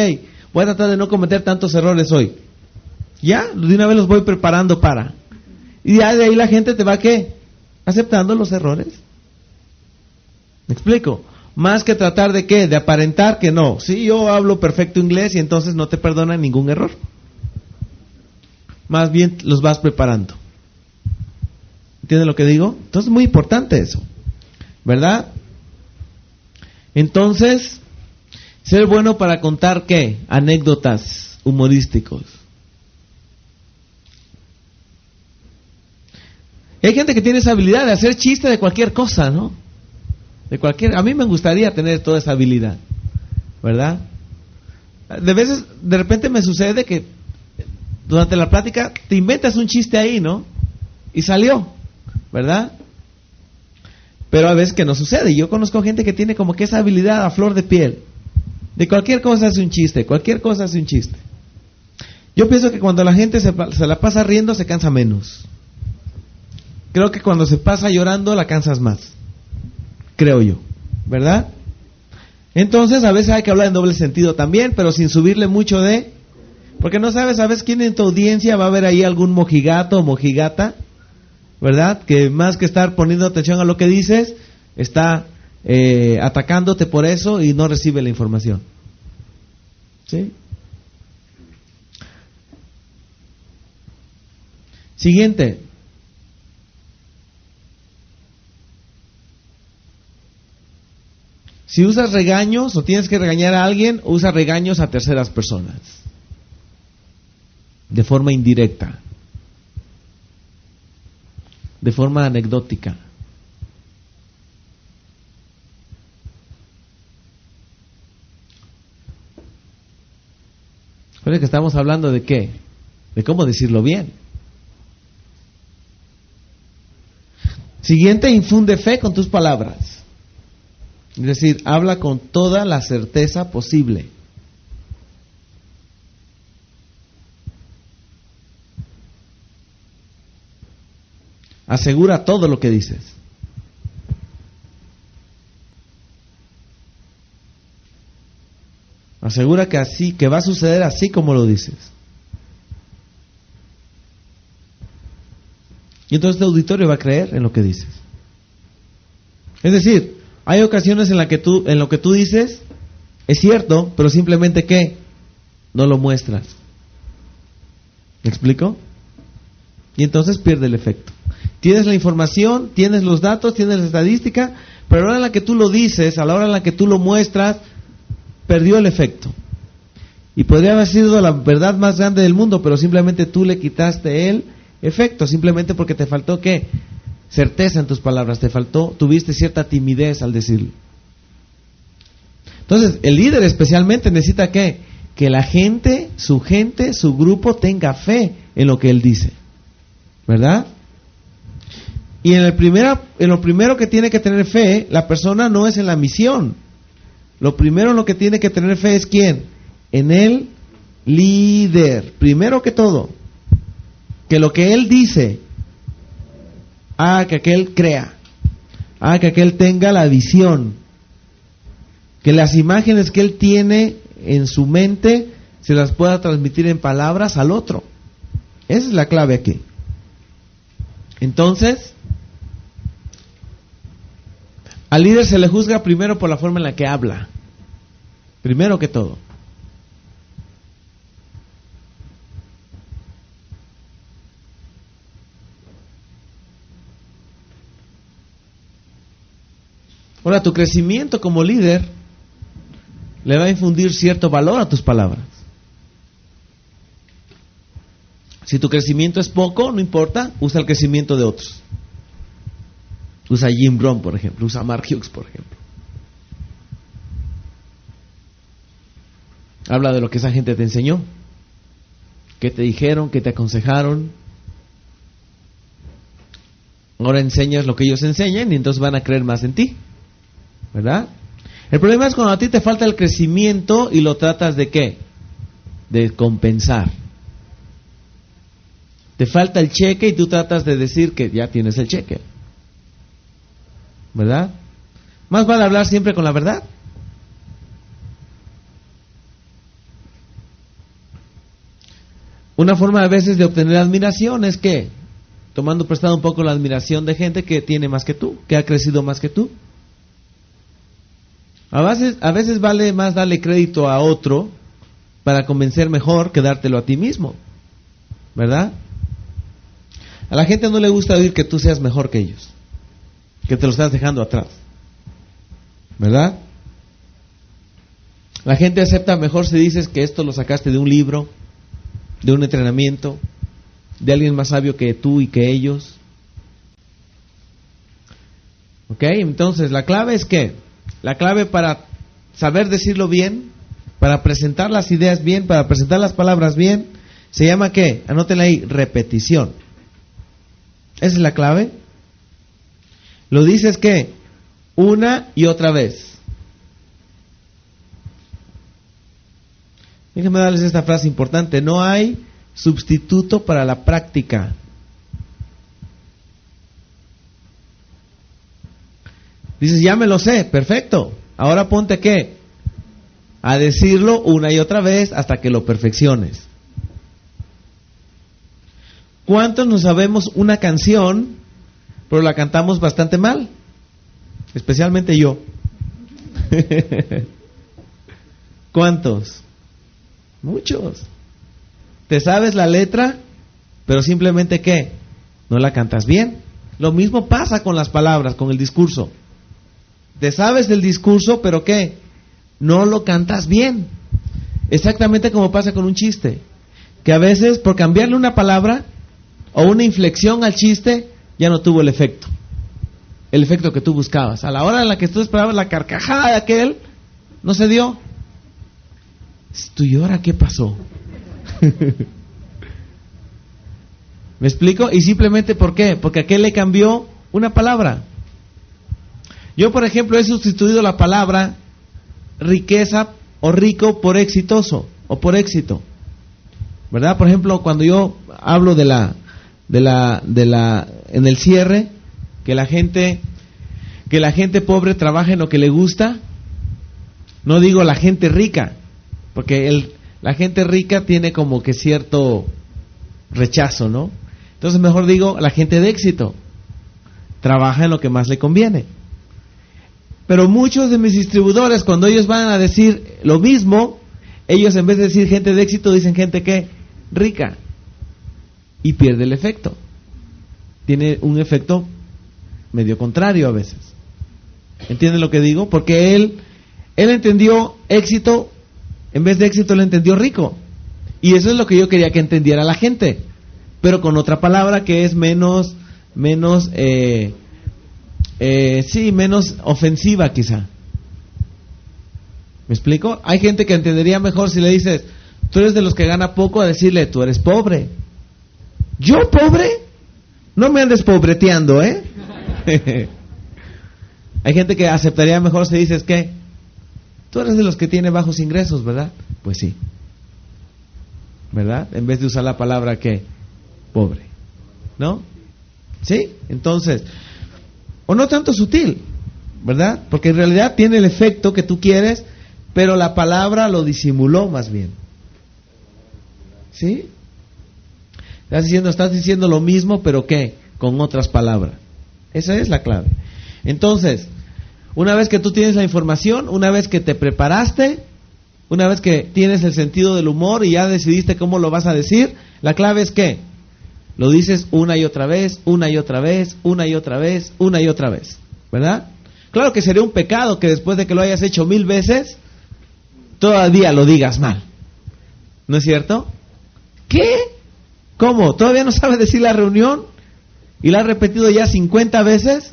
voy a tratar de no cometer tantos errores hoy. Ya, de una vez los voy preparando para. Y ya de ahí la gente te va, ¿qué? Aceptando los errores. ¿Me explico? Más que tratar de ¿qué? De aparentar que no. Sí, yo hablo perfecto inglés y entonces no te perdonan ningún error. Más bien los vas preparando. ¿Entienden lo que digo? Entonces es muy importante eso. ¿Verdad? Entonces, ser bueno para contar ¿qué? Anécdotas humorísticos. Hay gente que tiene esa habilidad de hacer chiste de cualquier cosa, ¿no? A mí me gustaría tener toda esa habilidad, ¿verdad? De repente me sucede que durante la plática te inventas un chiste ahí, ¿no? Y salió, ¿verdad? Pero a veces que no sucede. Yo conozco gente que tiene como que esa habilidad a flor de piel. De cualquier cosa hace un chiste, cualquier cosa hace un chiste. Yo pienso que cuando la gente se la pasa riendo se cansa menos. Creo que cuando se pasa llorando la cansas más. Creo yo, ¿verdad? Entonces a veces hay que hablar en doble sentido también, pero sin subirle mucho de... Porque no sabes a veces quién en tu audiencia va a haber ahí algún mojigato o mojigata, ¿verdad? Que más que estar poniendo atención a lo que dices, está atacándote por eso y no recibe la información. ¿Sí? Siguiente. Si usas regaños o tienes que regañar a alguien, usa regaños a terceras personas. De forma indirecta. De forma anecdótica. Pero es que estamos hablando de qué? De cómo decirlo bien. Siguiente, infunde fe con tus palabras. Es decir, habla con toda la certeza posible. Asegura todo lo que dices. Asegura que así, que va a suceder así como lo dices. Y entonces el auditorio va a creer en lo que dices. Es decir, hay ocasiones en lo que tú dices es cierto, pero simplemente ¿qué? No lo muestras. ¿Me explico? Y entonces pierde el efecto. Tienes la información, tienes los datos, tienes la estadística, pero a la hora en la que tú lo dices, a la hora en la que tú lo muestras, perdió el efecto. Y podría haber sido la verdad más grande del mundo, pero simplemente tú le quitaste el efecto, simplemente porque te faltó ¿qué? Certeza en tus palabras, tuviste cierta timidez al decirlo. Entonces, el líder especialmente necesita ¿qué? Que la gente, su grupo tenga fe en lo que él dice. ¿Verdad? Y en lo primero que tiene que tener fe, la persona no es en la misión. Lo primero en lo que tiene que tener fe es ¿quién? En el líder. Primero que todo, que lo que él dice haga que aquel crea, haga que aquel tenga la visión, que las imágenes que él tiene en su mente se las pueda transmitir en palabras al otro. Esa es la clave aquí. Entonces, al líder se le juzga primero por la forma en la que habla. Primero que todo. Ahora, tu crecimiento como líder le va a infundir cierto valor a tus palabras. Si tu crecimiento es poco, no importa, usa el crecimiento de otros. Usa Jim Rohn, por ejemplo, usa Mark Hughes, por ejemplo. Habla de lo que esa gente te enseñó, qué te dijeron, qué te aconsejaron. Ahora enseñas lo que ellos enseñan y entonces van a creer más en ti, ¿verdad? El problema es cuando a ti te falta el crecimiento y lo tratas de ¿qué? De compensar. Te falta el cheque y tú tratas de decir que ya tienes el cheque, ¿verdad? Más vale hablar siempre con la verdad. Una forma a veces de obtener admiración es que, tomando prestado un poco la admiración de gente que tiene más que tú, que ha crecido más que tú. A veces vale más darle crédito a otro para convencer mejor que dártelo a ti mismo, ¿verdad? A la gente no le gusta oír que tú seas mejor que ellos, que te lo estás dejando atrás, ¿verdad? La gente acepta mejor si dices que esto lo sacaste de un libro, de un entrenamiento, de alguien más sabio que tú y que ellos. ¿Ok? Entonces, la clave es que, la clave para saber decirlo bien, para presentar las ideas bien, para presentar las palabras bien, se llama ¿qué? Anótenla ahí, repetición. Esa es la clave. Lo dices ¿qué? Una y otra vez. Déjenme darles esta frase importante. No hay sustituto para la práctica. Dices, ya me lo sé, perfecto. Ahora ponte ¿qué? A decirlo una y otra vez hasta que lo perfecciones. ¿Cuántos nos sabemos una canción, pero la cantamos bastante mal? Especialmente yo. ¿Cuántos? Muchos. Te sabes la letra, pero simplemente ¿qué? No la cantas bien. Lo mismo pasa con las palabras, con el discurso. Te sabes el discurso, pero ¿qué? No lo cantas bien. Exactamente como pasa con un chiste. Que a veces, por cambiarle una palabra o una inflexión al chiste, ya no tuvo el efecto que tú buscabas. A la hora en la que tú esperabas la carcajada de aquel, no se dio. ¿Tú y ahora qué pasó? ¿Me explico? Y simplemente ¿por qué? Porque aquel le cambió una palabra. Yo, por ejemplo, he sustituido la palabra riqueza o rico por exitoso o por éxito, ¿verdad? Por ejemplo, cuando yo hablo en el cierre, que la gente pobre trabaja en lo que le gusta, no digo la gente rica, porque la gente rica tiene como que cierto rechazo, ¿no? Entonces mejor digo la gente de éxito, trabaja en lo que más le conviene. Pero muchos de mis distribuidores, cuando ellos van a decir lo mismo, ellos en vez de decir gente de éxito, dicen gente que rica, y pierde el efecto. Tiene un efecto medio contrario a veces. ¿Entienden lo que digo? Porque él entendió éxito, en vez de éxito le entendió rico. Y eso es lo que yo quería que entendiera la gente, pero con otra palabra que es menos ofensiva quizá. ¿Me explico? Hay gente que entendería mejor si le dices, tú eres de los que gana poco, a decirle, tú eres pobre. ¿Yo pobre? No me andes pobreteando, ¿eh? Hay gente que aceptaría mejor si dices que tú eres de los que tiene bajos ingresos, ¿verdad? Pues sí, ¿verdad? En vez de usar la palabra que pobre, ¿no? ¿Sí? Entonces, o no tanto sutil, ¿verdad? Porque en realidad tiene el efecto que tú quieres, pero la palabra lo disimuló más bien. ¿Sí? Estás diciendo lo mismo, pero ¿qué? Con otras palabras. Esa es la clave. Entonces, una vez que tú tienes la información, una vez que te preparaste, una vez que tienes el sentido del humor y ya decidiste cómo lo vas a decir, la clave es ¿qué? Lo dices una y otra vez, una y otra vez, una y otra vez, una y otra vez, ¿verdad? Claro que sería un pecado que después de que lo hayas hecho 1000 veces, todavía lo digas mal. ¿No es cierto? ¿Qué? ¿Cómo? ¿Todavía no sabes decir la reunión? ¿Y la has repetido ya 50 veces?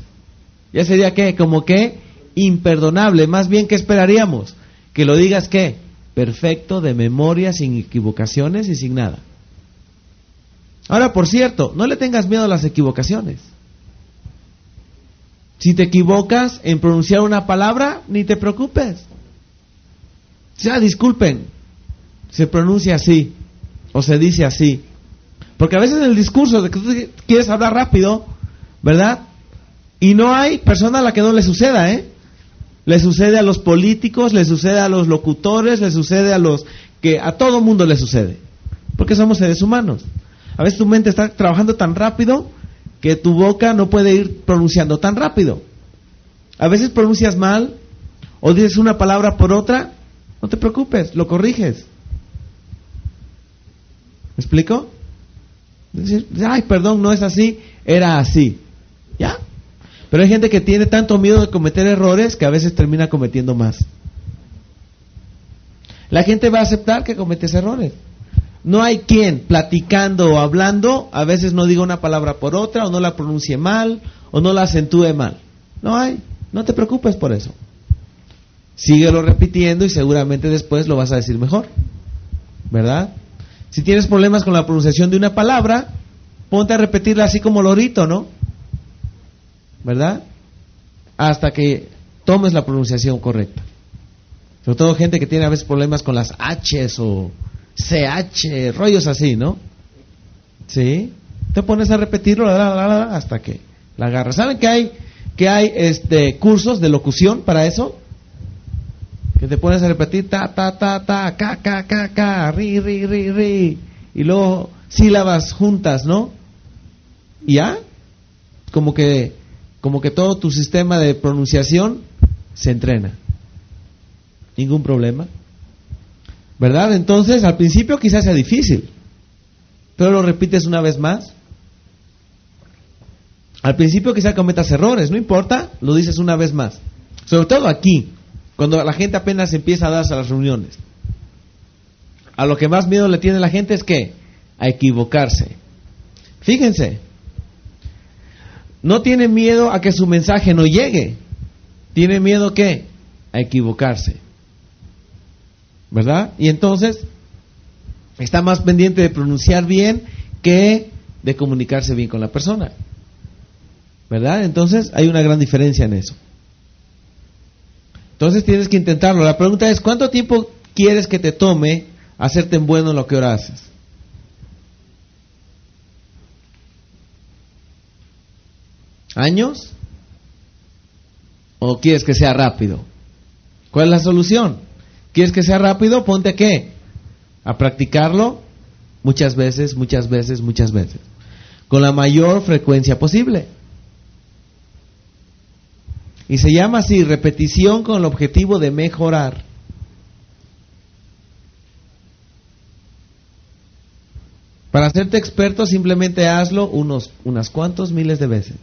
Ya sería, ¿qué? Como que imperdonable. Más bien, ¿qué esperaríamos? Que lo digas, ¿qué? Perfecto, de memoria, sin equivocaciones y sin nada. Ahora, por cierto, no le tengas miedo a las equivocaciones. Si te equivocas en pronunciar una palabra, ni te preocupes. Disculpen, se pronuncia así, o se dice así. Porque a veces en el discurso de que tú quieres hablar rápido, ¿verdad? Y no hay persona a la que no le suceda, ¿eh? Le sucede a los políticos, le sucede a los locutores, le sucede a todo mundo le sucede. Porque somos seres humanos. A veces tu mente está trabajando tan rápido que tu boca no puede ir pronunciando tan rápido. A veces pronuncias mal o dices una palabra por otra, no te preocupes, lo corriges. ¿Me explico? Decir, ay, perdón, no es así, era así. ¿Ya? Pero hay gente que tiene tanto miedo de cometer errores que a veces termina cometiendo más. La gente va a aceptar que cometes errores. No hay quien, platicando o hablando, a veces no diga una palabra por otra, o no la pronuncie mal, o no la acentúe mal. No hay, no te preocupes por eso. Síguelo repitiendo y seguramente después lo vas a decir mejor. ¿Verdad? Si tienes problemas con la pronunciación de una palabra, ponte a repetirla así como lorito, ¿no? ¿Verdad? Hasta que tomes la pronunciación correcta. Sobre todo gente que tiene a veces problemas con las H's o CH, rollos así, ¿no? ¿Sí? Te pones a repetirlo hasta que la agarras. ¿Saben que hay cursos de locución para eso? Que te pones a repetir ta, ta, ta, ta, ca, ca, ca, ca, ri, ri, ri, ri. Y luego sílabas juntas, ¿no? Y ya, como que todo tu sistema de pronunciación se entrena. Ningún problema. ¿Verdad? Entonces, al principio quizás sea difícil, pero lo repites una vez más. Al principio quizás cometas errores, no importa, lo dices una vez más. Sobre todo aquí, cuando la gente apenas empieza a darse a las reuniones. A lo que más miedo le tiene la gente es ¿qué? A equivocarse. Fíjense, no tiene miedo a que su mensaje no llegue. Tiene miedo ¿qué? A equivocarse. ¿Verdad? Y entonces está más pendiente de pronunciar bien que de comunicarse bien con la persona. ¿Verdad? Entonces hay una gran diferencia en eso. Entonces tienes que intentarlo. La pregunta es, ¿cuánto tiempo quieres que te tome hacerte bueno en lo que ahora haces? ¿Años? ¿O quieres que sea rápido? ¿Cuál es la solución? ¿Quieres que sea rápido? Ponte ¿a qué? A practicarlo muchas veces, muchas veces, muchas veces. Con la mayor frecuencia posible. Y se llama así, repetición con el objetivo de mejorar. Para hacerte experto simplemente hazlo unas cuantos miles de veces.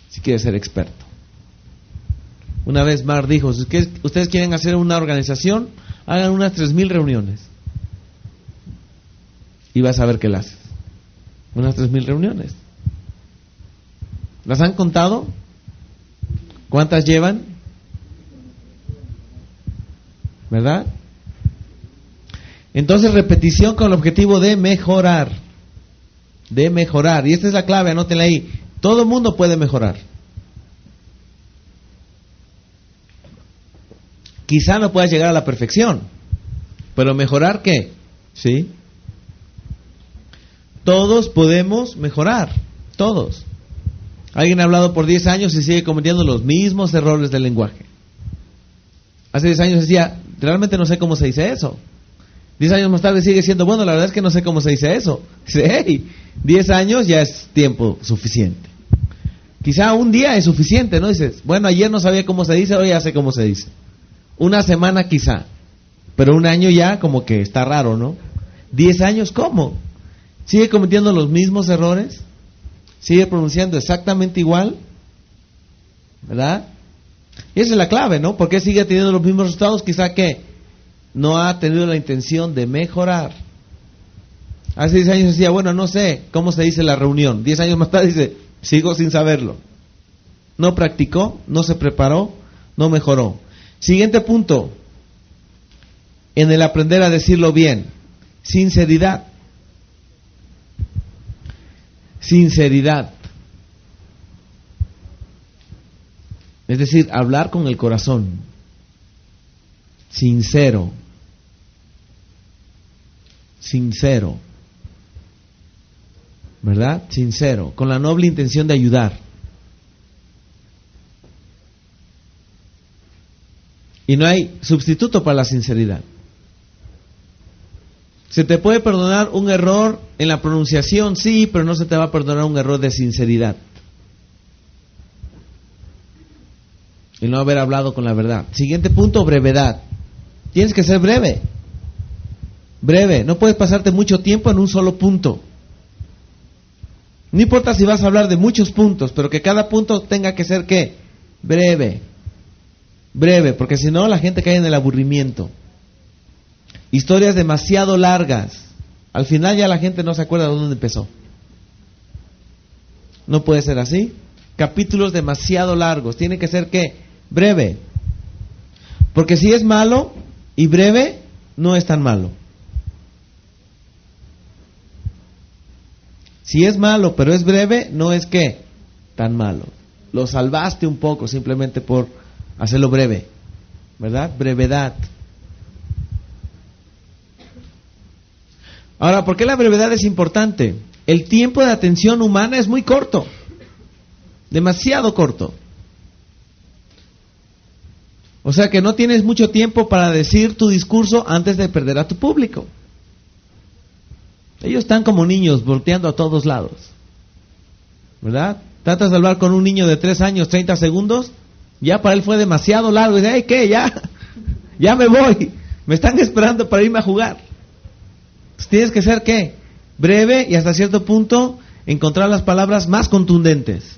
Si quieres ser experto. Una vez Mar dijo, si ustedes quieren hacer una organización, hagan unas 3000 reuniones. Y vas a ver qué las haces. Unas 3000 reuniones. ¿Las han contado? ¿Cuántas llevan? ¿Verdad? Entonces, repetición con el objetivo de mejorar. De mejorar. Y esta es la clave, anótenla ahí. Todo el mundo puede mejorar. Quizá no puedas llegar a la perfección, pero mejorar ¿qué? ¿Sí? Todos podemos mejorar, todos. Alguien ha hablado por 10 años y sigue cometiendo los mismos errores del lenguaje. Hace 10 años decía, realmente no sé cómo se dice eso. 10 años más tarde sigue diciendo, bueno, la verdad es que no sé cómo se dice eso. Dice, hey, 10 años ya es tiempo suficiente. Quizá un día es suficiente, ¿no? Dices, bueno, ayer no sabía cómo se dice, hoy ya sé cómo se dice. Una semana quizá, pero un año ya como que está raro, ¿no? 10 años, ¿cómo? ¿Sigue cometiendo los mismos errores? ¿Sigue pronunciando exactamente igual? ¿Verdad? Y esa es la clave, ¿no? ¿Por qué sigue teniendo los mismos resultados? Quizá que no ha tenido la intención de mejorar. Hace 10 años decía, bueno, no sé cómo se dice la reunión. 10 años más tarde dice, sigo sin saberlo. No practicó, no se preparó, no mejoró. Siguiente punto, en el aprender a decirlo bien, sinceridad. Sinceridad. Es decir, hablar con el corazón. Sincero. Sincero. ¿Verdad? Sincero. Con la noble intención de ayudar. Y no hay sustituto para la sinceridad. Se te puede perdonar un error en la pronunciación, sí, pero no se te va a perdonar un error de sinceridad. Y no haber hablado con la verdad. Siguiente punto, brevedad. Tienes que ser breve. Breve. No puedes pasarte mucho tiempo en un solo punto. No importa si vas a hablar de muchos puntos, pero que cada punto tenga que ser, ¿qué? Breve. Breve, porque si no la gente cae en el aburrimiento. Historias demasiado largas. Al final ya la gente no se acuerda de dónde empezó. No puede ser así. Capítulos demasiado largos. Tiene que ser, ¿qué? Breve. Porque si es malo y breve, no es tan malo. Si es malo pero es breve, no es, ¿qué? Tan malo. Lo salvaste un poco simplemente por hacerlo breve. ¿Verdad? Brevedad. Ahora, ¿por qué la brevedad es importante? El tiempo de atención humana es muy corto. Demasiado corto. O sea que no tienes mucho tiempo para decir tu discurso antes de perder a tu público. Ellos están como niños volteando a todos lados. ¿Verdad? Tratas de hablar con un niño de 3 años, 30 segundos, ya para él fue demasiado largo. Y dice, hey, ¿qué? Ya me voy. Me están esperando para irme a jugar. Entonces, tienes que ser, ¿qué? Breve y hasta cierto punto encontrar las palabras más contundentes.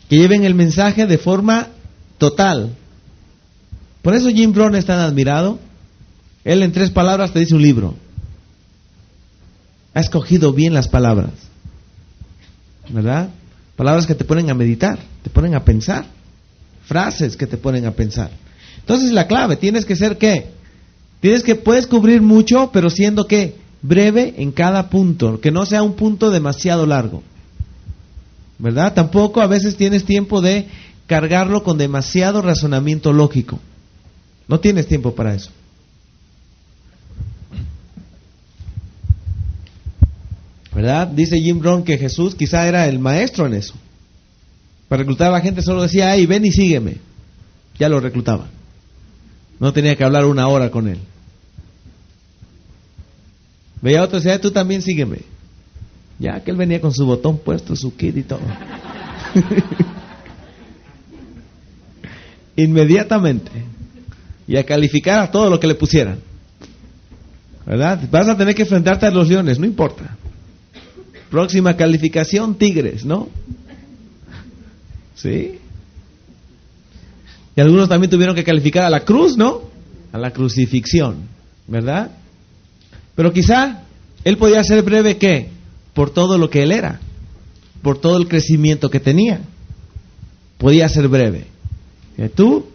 Que lleven el mensaje de forma total. Por eso Jim Rohn es tan admirado. Él en 3 palabras te dice un libro. Ha escogido bien las palabras. ¿Verdad? Palabras que te ponen a meditar, te ponen a pensar. Frases que te ponen a pensar. Entonces la clave, tienes que ser, ¿qué? Puedes cubrir mucho, pero siendo, ¿qué? Breve en cada punto. Que no sea un punto demasiado largo. ¿Verdad? Tampoco a veces tienes tiempo de cargarlo con demasiado razonamiento lógico. No tienes tiempo para eso. ¿Verdad? Dice Jim Rohn que Jesús quizá era el maestro en eso. Para reclutar a la gente solo decía, hey, ven y sígueme. Ya lo reclutaba. No tenía que hablar 1 hora con él. Veía a otro y decía, tú también sígueme. Ya que él venía con su botón puesto, su kit y todo. Inmediatamente. Y a calificar a todo lo que le pusieran. ¿Verdad? Vas a tener que enfrentarte a los leones, no importa. Próxima calificación, tigres, ¿no? ¿Sí? Y algunos también tuvieron que calificar a la cruz, ¿no? A la crucifixión, ¿verdad? Pero quizá él podía ser breve, ¿qué? Por todo lo que él era, por todo el crecimiento que tenía. Podía ser breve. ¿Y tú?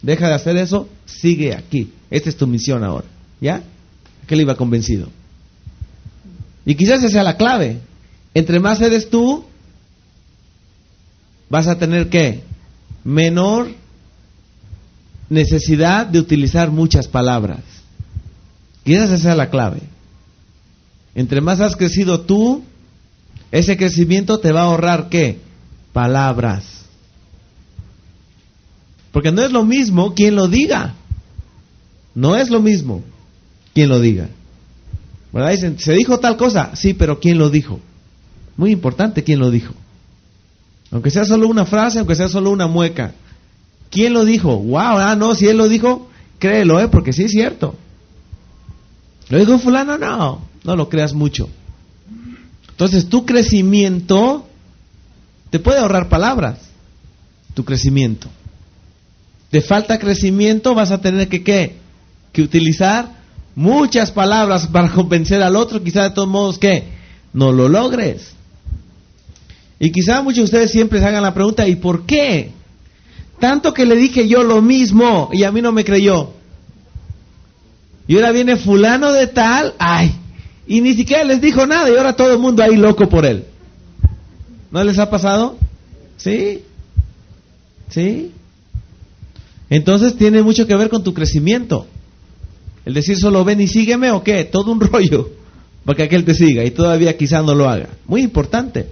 Deja de hacer eso, sigue aquí. Esta es tu misión ahora, ¿ya? Que él iba convencido. Y quizás esa sea la clave. Entre más eres tú, vas a tener, ¿qué? Menor necesidad de utilizar muchas palabras. Quizás esa sea la clave. Entre más has crecido tú, ese crecimiento te va a ahorrar, ¿qué? Palabras. Porque no es lo mismo quien lo diga. No es lo mismo quien lo diga. ¿Verdad? Dicen, ¿se dijo tal cosa? Sí, pero ¿quién lo dijo? Muy importante quién lo dijo. Aunque sea solo una frase, aunque sea solo una mueca. ¿Quién lo dijo? Wow, no, si él lo dijo, créelo, porque sí es cierto. ¿Lo dijo fulano? No lo creas mucho. Entonces tu crecimiento te puede ahorrar palabras. Tu crecimiento. te falta crecimiento, vas a tener que utilizar muchas palabras para convencer al otro, quizá de todos modos no lo logres. Y quizá muchos de ustedes siempre se hagan la pregunta, ¿y por qué? Tanto que le dije yo lo mismo y a mí no me creyó. Y ahora viene fulano de tal, y ni siquiera les dijo nada y ahora todo el mundo ahí loco por él. ¿No les ha pasado? Sí. Entonces tiene mucho que ver con tu crecimiento. El decir solo ven y sígueme o qué, todo un rollo para que aquel te siga y todavía quizá no lo haga. Muy importante.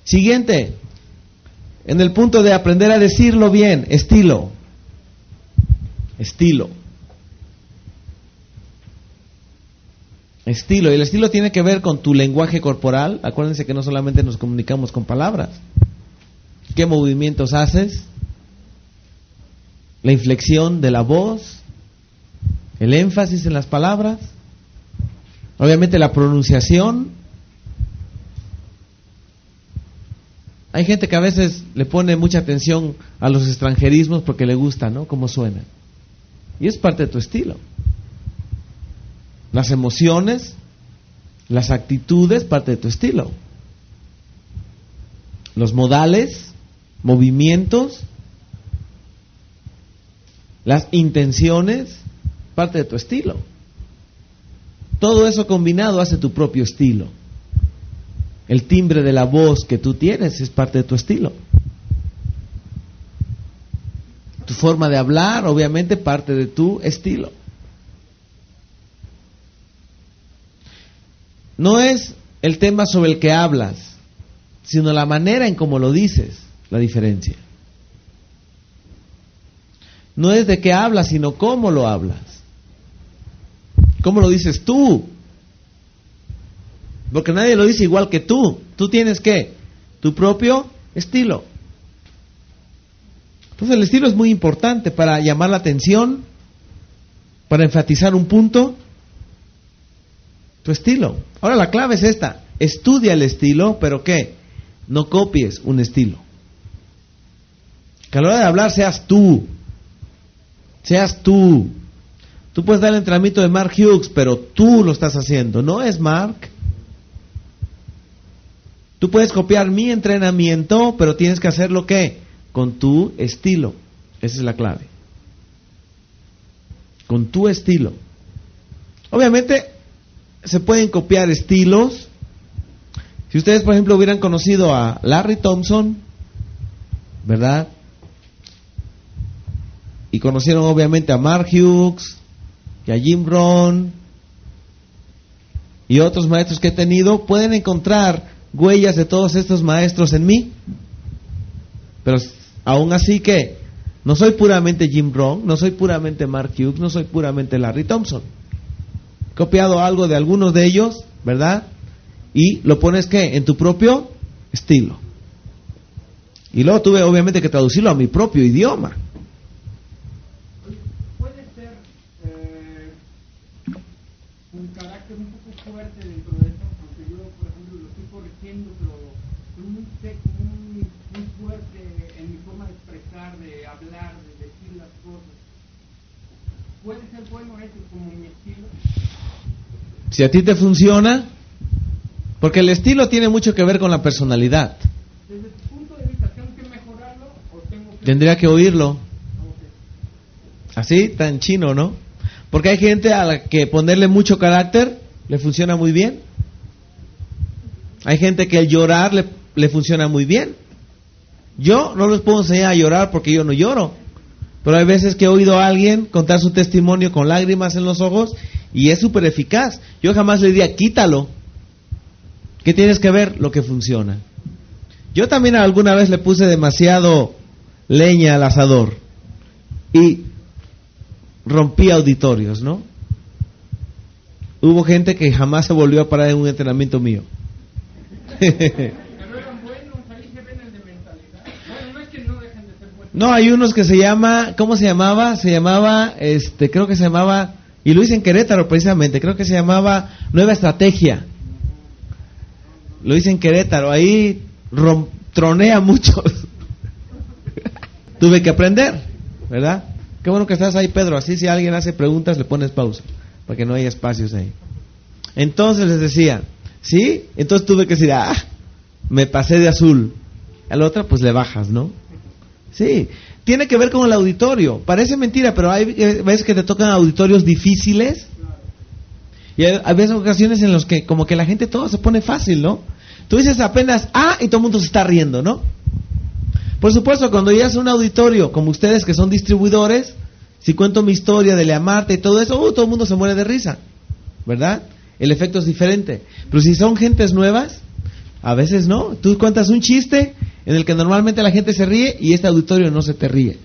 Siguiente, en el punto de aprender a decirlo bien, estilo. Y el estilo tiene que ver con tu lenguaje corporal. Acuérdense que no solamente nos comunicamos con palabras. ¿Qué movimientos haces? La inflexión de la voz, el énfasis en las palabras, obviamente la pronunciación. Hay gente que a veces le pone mucha atención a los extranjerismos porque le gusta, ¿no? Cómo suena. Y es parte de tu estilo. Las emociones, las actitudes, parte de tu estilo. Los modales, movimientos, las intenciones, parte de tu estilo. Todo eso combinado hace tu propio estilo. El timbre de la voz que tú tienes es parte de tu estilo. Tu forma de hablar, obviamente, parte de tu estilo. No es el tema sobre el que hablas, sino la manera en cómo lo dices, la diferencia. No es de qué hablas, sino cómo lo hablas. ¿Cómo lo dices tú? Porque nadie lo dice igual que tú. Tú tienes tu propio estilo. Entonces el estilo es muy importante para llamar la atención, para enfatizar un punto. Tu estilo. Ahora la clave es esta: estudia el estilo, pero no copies un estilo. Que a la hora de hablar seas tú. Tú puedes dar el entrenamiento de Mark Hughes, pero tú lo estás haciendo, no es Mark. Tú puedes copiar mi entrenamiento, pero tienes que hacerlo con tu estilo. Esa es la clave. Con tu estilo. Obviamente se pueden copiar estilos. Si ustedes, por ejemplo, hubieran conocido a Larry Thompson, ¿verdad? Y conocieron obviamente a Mark Hughes y a Jim Rohn y otros maestros que he tenido, pueden encontrar huellas de todos estos maestros en mí. Pero aún así no soy puramente Jim Rohn, no soy puramente Mark Hughes, no soy puramente Larry Thompson. He copiado algo de algunos de ellos, ¿verdad? Y lo pones en tu propio estilo. Y luego tuve obviamente que traducirlo a mi propio idioma. Puede ser un carácter un poco fuerte dentro de eso, aunque yo, por ejemplo, lo estoy corrigiendo, pero muy seco, muy fuerte en mi forma de expresar, de hablar, de decir las cosas. ¿Puede ser bueno eso como mi estilo? Si a ti te funciona, porque el estilo tiene mucho que ver con la personalidad. Desde tu punto de vista, ¿tengo que mejorarlo o tengo que...? Tendría que oírlo. Okay. Así, tan chino, ¿no? Porque hay gente a la que ponerle mucho carácter le funciona muy bien. Hay gente que el llorar le funciona muy bien. Yo no les puedo enseñar a llorar porque yo no lloro. Pero hay veces que he oído a alguien contar su testimonio con lágrimas en los ojos y es súper eficaz. Yo jamás le diría, quítalo. ¿Qué tienes que ver? Lo que funciona. Yo también alguna vez le puse demasiado leña al asador y rompí auditorios, ¿no? Hubo gente que jamás se volvió a parar en un entrenamiento mío. Pero eran buenos, ahí se ven el de mentalidad. Bueno, no es que no dejen de ser buenos. No, hay unos que se llama, ¿cómo se llamaba? Creo que se llamaba, y lo hice en Querétaro precisamente, creo que se llamaba Nueva Estrategia. Lo hice en Querétaro, ahí tronea muchos. Tuve que aprender, ¿verdad? Qué bueno que estás ahí, Pedro. Así si alguien hace preguntas, le pones pausa, para que no haya espacios ahí. Entonces les decía, ¿sí? Entonces tuve que decir, me pasé de azul. A la otra, pues le bajas, ¿no? Sí. Tiene que ver con el auditorio. Parece mentira, pero hay veces que te tocan auditorios difíciles. Y hay veces ocasiones en los que como que la gente todo se pone fácil, ¿no? Tú dices apenas, y todo el mundo se está riendo, ¿no? Por supuesto, cuando llegas a un auditorio, como ustedes que son distribuidores, si cuento mi historia de Leamarte y todo eso, todo el mundo se muere de risa, ¿verdad? El efecto es diferente. Pero si son gentes nuevas, a veces no. Tú cuentas un chiste en el que normalmente la gente se ríe y este auditorio no se te ríe.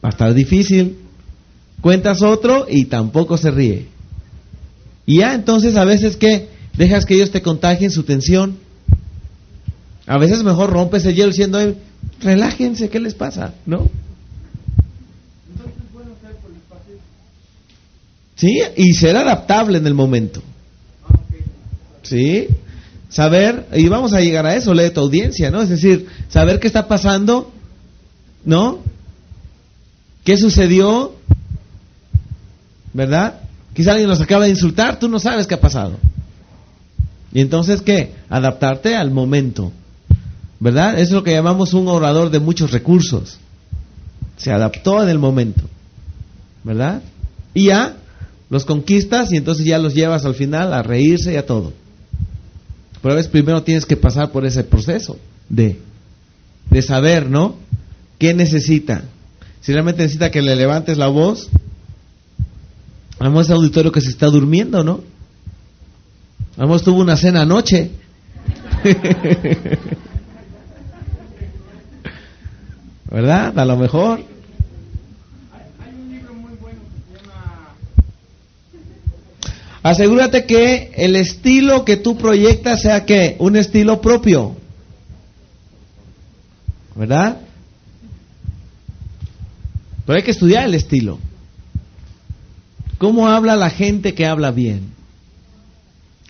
Va a estar difícil. Cuentas otro y tampoco se ríe. Y ya entonces a veces ¿qué? Dejas que ellos te contagien su tensión. A veces mejor rompes el hielo diciendo, relájense, ¿qué les pasa? ¿No? Entonces es bueno ser por el espacio. Sí, y ser adaptable en el momento. Sí, saber, y vamos a llegar a eso, lee tu audiencia, ¿no? Es decir, saber qué está pasando, ¿no? ¿Qué sucedió? ¿Verdad? Quizá alguien nos acaba de insultar, tú no sabes qué ha pasado. Y entonces, ¿qué? Adaptarte al momento, ¿verdad? Eso es lo que llamamos un orador de muchos recursos. Se adaptó en el momento, ¿verdad? Y ya los conquistas y entonces ya los llevas al final a reírse y a todo. Pero a veces primero tienes que pasar por ese proceso de saber, ¿no? ¿Qué necesita? Si realmente necesita que le levantes la voz, a lo mejor es auditorio que se está durmiendo, ¿no? A lo mejor tuvo una cena anoche. ¿Verdad? A lo mejor. Hay un libro muy bueno que se llama... Asegúrate que el estilo que tú proyectas sea ¿qué? Un estilo propio. ¿Verdad? Pero hay que estudiar el estilo. ¿Cómo habla la gente que habla bien?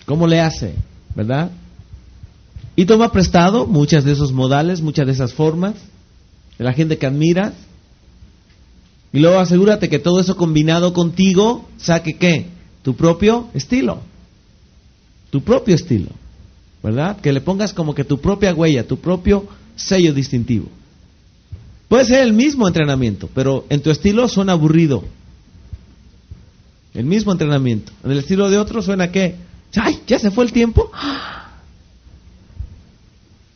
¿Cómo le hace? ¿Verdad? Y toma prestado muchas de esos modales, muchas de esas formas de la gente que admiras. Y luego asegúrate que todo eso combinado contigo saque ¿qué? Tu propio estilo. Tu propio estilo. ¿Verdad? Que le pongas como que tu propia huella, tu propio sello distintivo. Puede ser el mismo entrenamiento, pero en tu estilo suena aburrido. El mismo entrenamiento. En el estilo de otro suena ¿qué? ¡Ay! ¿Ya se fue el tiempo?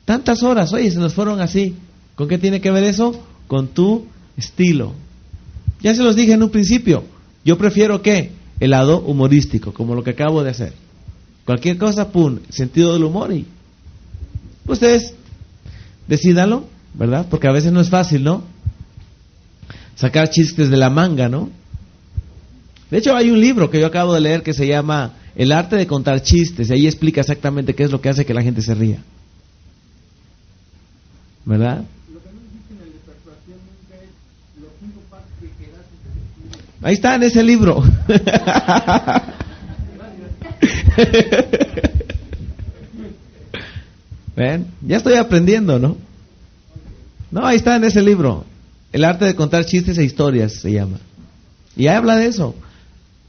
Tantas horas, oye, se nos fueron así. ¿Con qué tiene que ver eso? Con tu estilo. Ya se los dije en un principio. Yo prefiero ¿qué? El lado humorístico, como lo que acabo de hacer. Cualquier cosa, pum, sentido del humor y... Ustedes, decídanlo, ¿verdad? Porque a veces no es fácil, ¿no? Sacar chistes de la manga, ¿no? De hecho, hay un libro que yo acabo de leer que se llama El arte de contar chistes, y ahí explica exactamente qué es lo que hace que la gente se ría. ¿Verdad? Lo que no dijiste en el de persuasión nunca es los 5 pasos que quedaste. Ahí está en ese libro. ¿Ven? Ya estoy aprendiendo, ¿no? No, ahí está en ese libro. El arte de contar chistes e historias se llama. Y ahí habla de eso.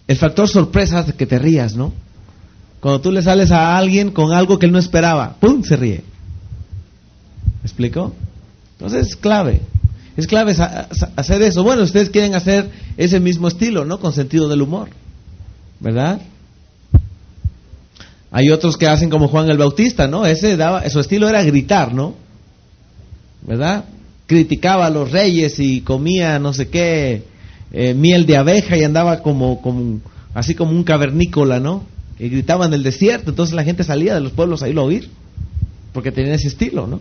El factor sorpresa hace que te rías, ¿no? Cuando tú le sales a alguien con algo que él no esperaba, ¡pum!, se ríe. ¿Me explico? Entonces es clave. Es clave hacer eso. Bueno, ustedes quieren hacer ese mismo estilo, ¿no? Con sentido del humor, ¿verdad? Hay otros que hacen como Juan el Bautista, ¿no? Su estilo era gritar, ¿no? ¿Verdad? Criticaba a los reyes y comía no sé qué, miel de abeja y andaba así como un cavernícola, ¿no? Y gritaba en el desierto, entonces la gente salía de los pueblos a irlo a oír, porque tenía ese estilo, ¿no?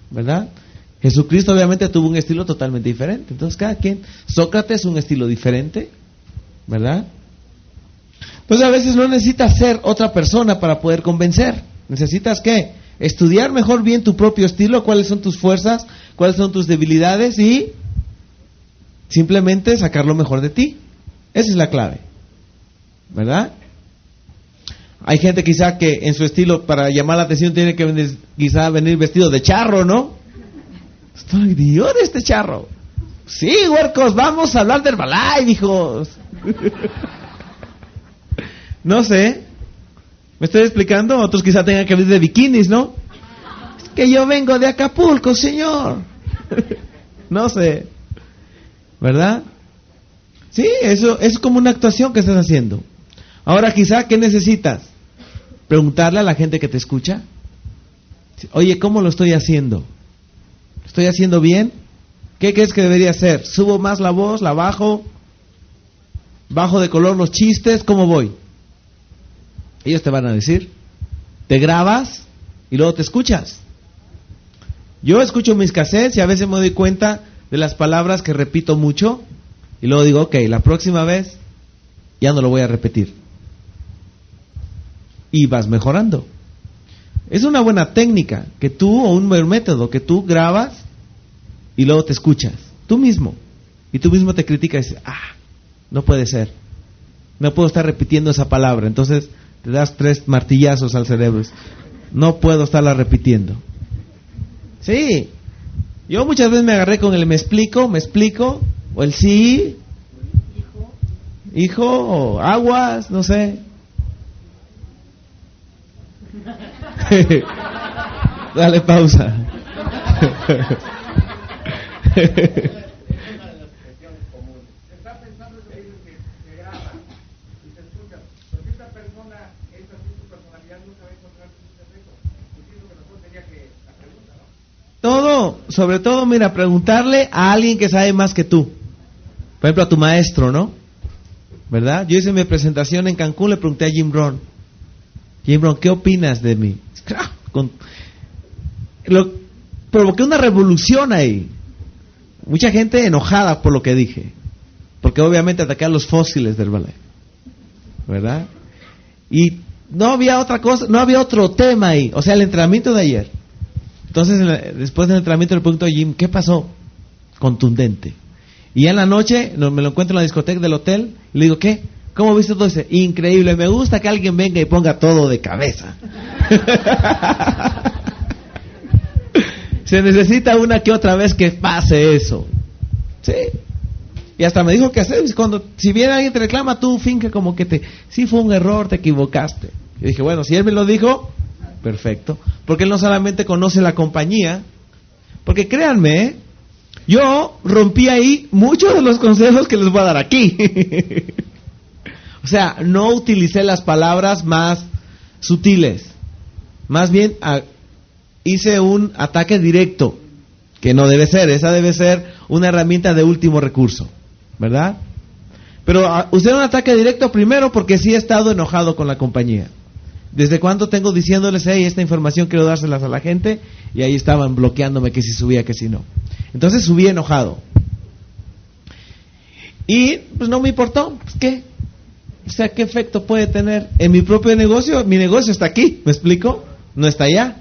¿Verdad? Jesucristo obviamente tuvo un estilo totalmente diferente, entonces cada quien, Sócrates un estilo diferente, ¿verdad? Entonces a veces no necesitas ser otra persona para poder convencer, necesitas ¿qué? Estudiar mejor bien tu propio estilo, cuáles son tus fuerzas, cuáles son tus debilidades y simplemente sacar lo mejor de ti. Esa es la clave, ¿verdad? Hay gente quizá que en su estilo para llamar la atención tiene que venir vestido de charro, ¿no? Estoy idiota este charro. Sí, huercos, vamos a hablar de Herbalife, hijos. No sé. ¿Me estoy explicando? Otros quizá tengan que hablar de bikinis, ¿no? Es que yo vengo de Acapulco, señor. No sé. ¿Verdad? Sí, eso es como una actuación que estás haciendo. Ahora quizá, ¿qué necesitas? Preguntarle a la gente que te escucha. Oye, ¿cómo lo estoy haciendo? ¿Lo estoy haciendo bien? ¿Qué crees que debería hacer? ¿Subo más la voz? ¿La bajo? ¿Bajo de color los chistes? ¿Cómo voy? Ellos te van a decir. Te grabas y luego te escuchas. Yo escucho mis cassettes y a veces me doy cuenta de las palabras que repito mucho y luego digo, ok, la próxima vez ya no lo voy a repetir. Y vas mejorando. Es una buena técnica que tú, o un buen método, que tú grabas y luego te escuchas, tú mismo. Y tú mismo te criticas y dices, no puede ser. No puedo estar repitiendo esa palabra. Entonces te das 3 martillazos al cerebro. No puedo estarla repitiendo. Sí. Yo muchas veces me agarré con el me explico, o el sí, hijo, o aguas, no sé. Dale pausa. Está pensando que dices que se graba y se escucha, porque esta persona, esta es su personalidad, no sabe encontrar sus defectos. Entiendo que mejor sería que la pregunta, ¿no? Todo, sobre todo, mira, preguntarle a alguien que sabe más que tú. Por ejemplo, a tu maestro, ¿no? ¿Verdad? Yo hice mi presentación en Cancún, le pregunté a Jim Rohn. Jim Rohn, ¿qué opinas de mí? Provoqué una revolución ahí. Mucha gente enojada por lo que dije. Porque obviamente ataqué a los fósiles del ballet. ¿Verdad? Y no había otra cosa, no había otro tema ahí. O sea, el entrenamiento de ayer. Entonces, después del entrenamiento le pregunto a Jim, ¿qué pasó? Contundente. Y ya en la noche me lo encuentro en la discoteca del hotel y le digo, ¿qué? ¿Cómo viste todo eso? Increíble, me gusta que alguien venga y ponga todo de cabeza. Se necesita una que otra vez que pase eso. Sí. Y hasta me dijo que hacer, si viene alguien te reclama, tú finge como que sí fue un error, te equivocaste. Y dije, bueno, si él me lo dijo, perfecto. Porque él no solamente conoce la compañía, porque créanme, yo rompí ahí muchos de los consejos que les voy a dar aquí. O sea, no utilicé las palabras más sutiles. Más bien hice un ataque directo, que no debe ser. Esa debe ser una herramienta de último recurso, ¿verdad? Pero usé un ataque directo primero porque sí he estado enojado con la compañía. ¿Desde cuándo tengo diciéndoles, hey, esta información quiero dárselas a la gente? Y ahí estaban bloqueándome que si subía, que si no. Entonces subí enojado. Y pues no me importó. Pues, ¿qué? O sea, ¿qué efecto puede tener en mi propio negocio? Mi negocio está aquí, ¿me explico? No está allá.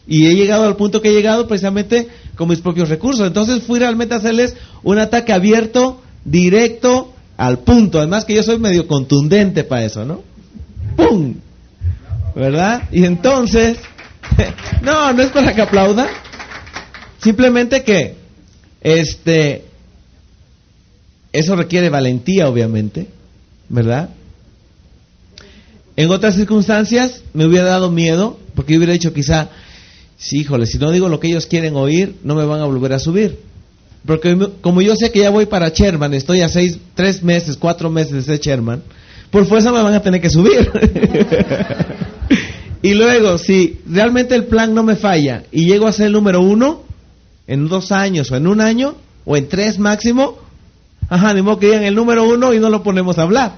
Y he llegado al punto que he llegado precisamente con mis propios recursos. Entonces fui realmente a hacerles un ataque abierto, directo, al punto. Además que yo soy medio contundente para eso, ¿no? ¡Pum! ¿Verdad? Y entonces, no es para que aplauda. Simplemente que, eso requiere valentía, obviamente, ¿verdad? En otras circunstancias me hubiera dado miedo, porque yo hubiera dicho quizá, sí, híjole, si no digo lo que ellos quieren oír, no me van a volver a subir. Porque como yo sé que ya voy para chairman, estoy a 3 meses, 4 meses de ser chairman, por fuerza me van a tener que subir. Y luego, si realmente el plan no me falla y llego a ser el número 1 en 2 años o en 1 año o en 3 máximo, ni modo que digan el número 1 y no lo ponemos a hablar.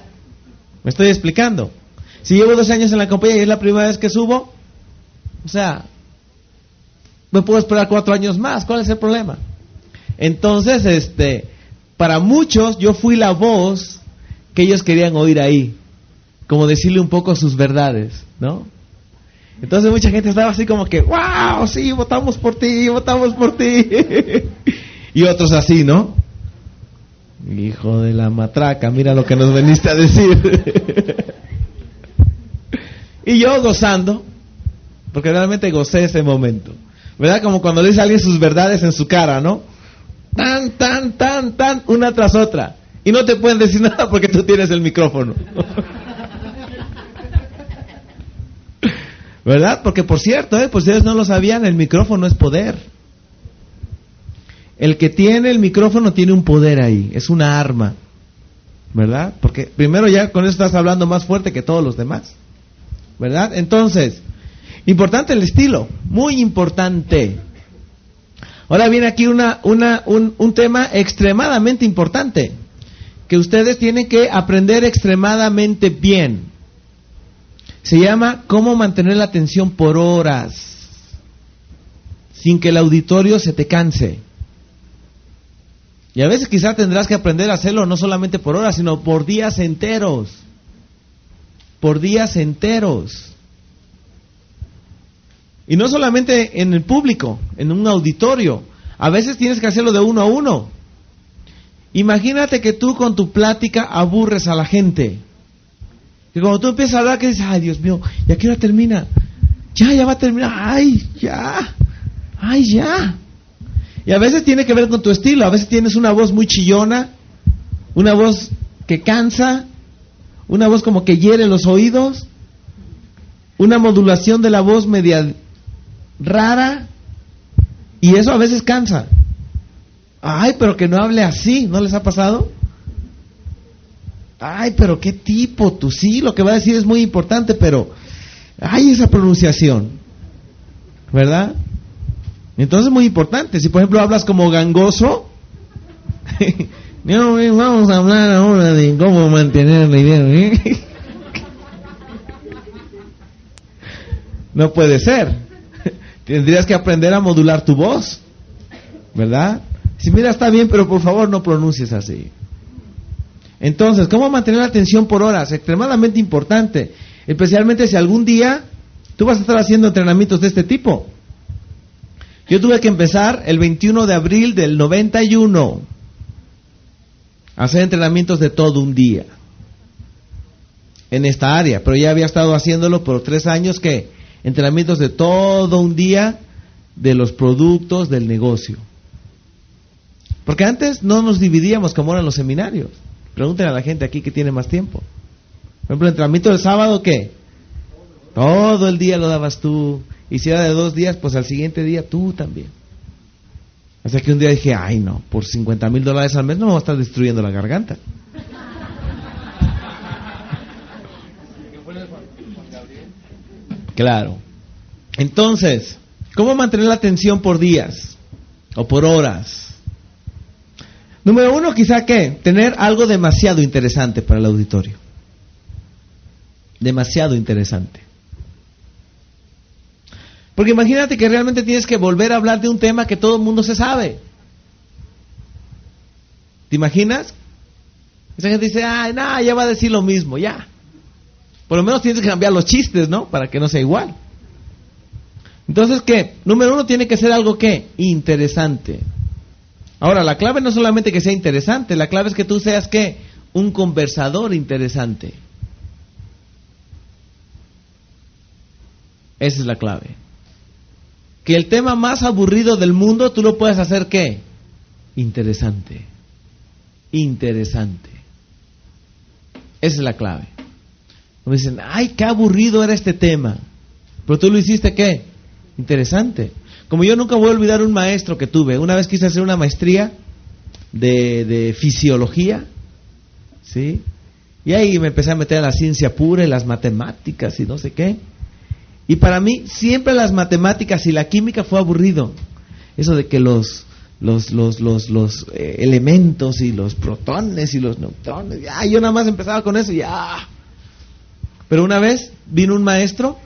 ¿Me estoy explicando? Si llevo 2 años en la compañía y es la primera vez que subo, o sea, me puedo esperar 4 años más. ¿Cuál es el problema? Entonces, para muchos yo fui la voz que ellos querían oír ahí, como decirle un poco sus verdades, ¿no? Entonces mucha gente estaba así como que, wow, sí, votamos por ti. Y otros así, ¿no? Hijo de la matraca, mira lo que nos veniste a decir. Y yo gozando, porque realmente gocé ese momento, ¿verdad? Como cuando le dice a alguien sus verdades en su cara, ¿no? tan, una tras otra. Y no te pueden decir nada porque tú tienes el micrófono. ¿Verdad? Porque por cierto, pues ustedes no lo sabían, el micrófono es poder. El que tiene el micrófono tiene un poder ahí, es una arma. ¿Verdad? Porque primero ya con eso estás hablando más fuerte que todos los demás. ¿Verdad? Entonces, importante el estilo, muy importante. Ahora viene aquí un tema extremadamente importante, que ustedes tienen que aprender extremadamente bien. Se llama cómo mantener la atención por horas, sin que el auditorio se te canse. Y a veces quizás tendrás que aprender a hacerlo no solamente por horas, sino por días enteros. Por días enteros. Y no solamente en el público, en un auditorio. A veces tienes que hacerlo de uno a uno. Imagínate que tú con tu plática aburres a la gente. Y cuando tú empiezas a hablar, que dices, ay Dios mío, ¿ya qué hora termina? Ya va a terminar, ay ya. Y a veces tiene que ver con tu estilo, a veces tienes una voz muy chillona, una voz que cansa, una voz como que hiere los oídos, una modulación de la voz media rara, y eso a veces cansa. Ay, pero que no hable así, ¿no les ha pasado? Ay, pero qué tipo, tú sí, lo que va a decir es muy importante, pero ay, esa pronunciación, ¿verdad? Entonces es muy importante. Si por ejemplo hablas como gangoso, vamos a hablar ahora de cómo mantener la idea. No puede ser. Tendrías que aprender a modular tu voz, ¿verdad? Si mira, está bien, pero por favor no pronuncies así. Entonces, ¿cómo mantener la atención por horas? Extremadamente importante. Especialmente si algún día tú vas a estar haciendo entrenamientos de este tipo. Yo tuve que empezar el 21 de abril del 91 a hacer entrenamientos de todo un día en esta área, pero ya había estado haciéndolo por 3 años, que entrenamientos de todo un día de los productos del negocio. Porque antes no nos dividíamos como eran los seminarios. Pregúntenle a la gente aquí que tiene más tiempo. Por ejemplo, el entrenamiento del sábado, ¿qué? Todo el día lo dabas tú. Y si era de 2 días, pues al siguiente día tú también. Hasta que un día dije, ay no, por $50,000 al mes no me voy a estar destruyendo la garganta. Claro. Entonces, ¿cómo mantener la atención por días o por horas? Número 1, quizá que tener algo demasiado interesante para el auditorio. Demasiado interesante. Porque imagínate que realmente tienes que volver a hablar de un tema que todo el mundo se sabe. ¿Te imaginas? Esa gente dice, ay, no, ya va a decir lo mismo, ya. Por lo menos tienes que cambiar los chistes, ¿no? Para que no sea igual. Entonces, ¿qué? Número 1, tiene que ser algo, ¿qué? Interesante. Ahora, la clave no es solamente que sea interesante, la clave es que tú seas, ¿qué? Un conversador interesante. Esa es la clave. Que el tema más aburrido del mundo tú lo puedes hacer, ¿qué? Interesante. Interesante. Esa es la clave. Me dicen, ay, qué aburrido era este tema. Pero tú lo hiciste, ¿qué? Interesante. Como yo nunca voy a olvidar un maestro que tuve. Una vez quise hacer una maestría de fisiología, ¿sí? Y ahí me empecé a meter a la ciencia pura y las matemáticas y no sé qué. Y para mí siempre las matemáticas y la química fue aburrido. Eso de que los elementos y los protones y los neutrones, ya, yo nada más empezaba con eso, ya. Pero una vez vino un maestro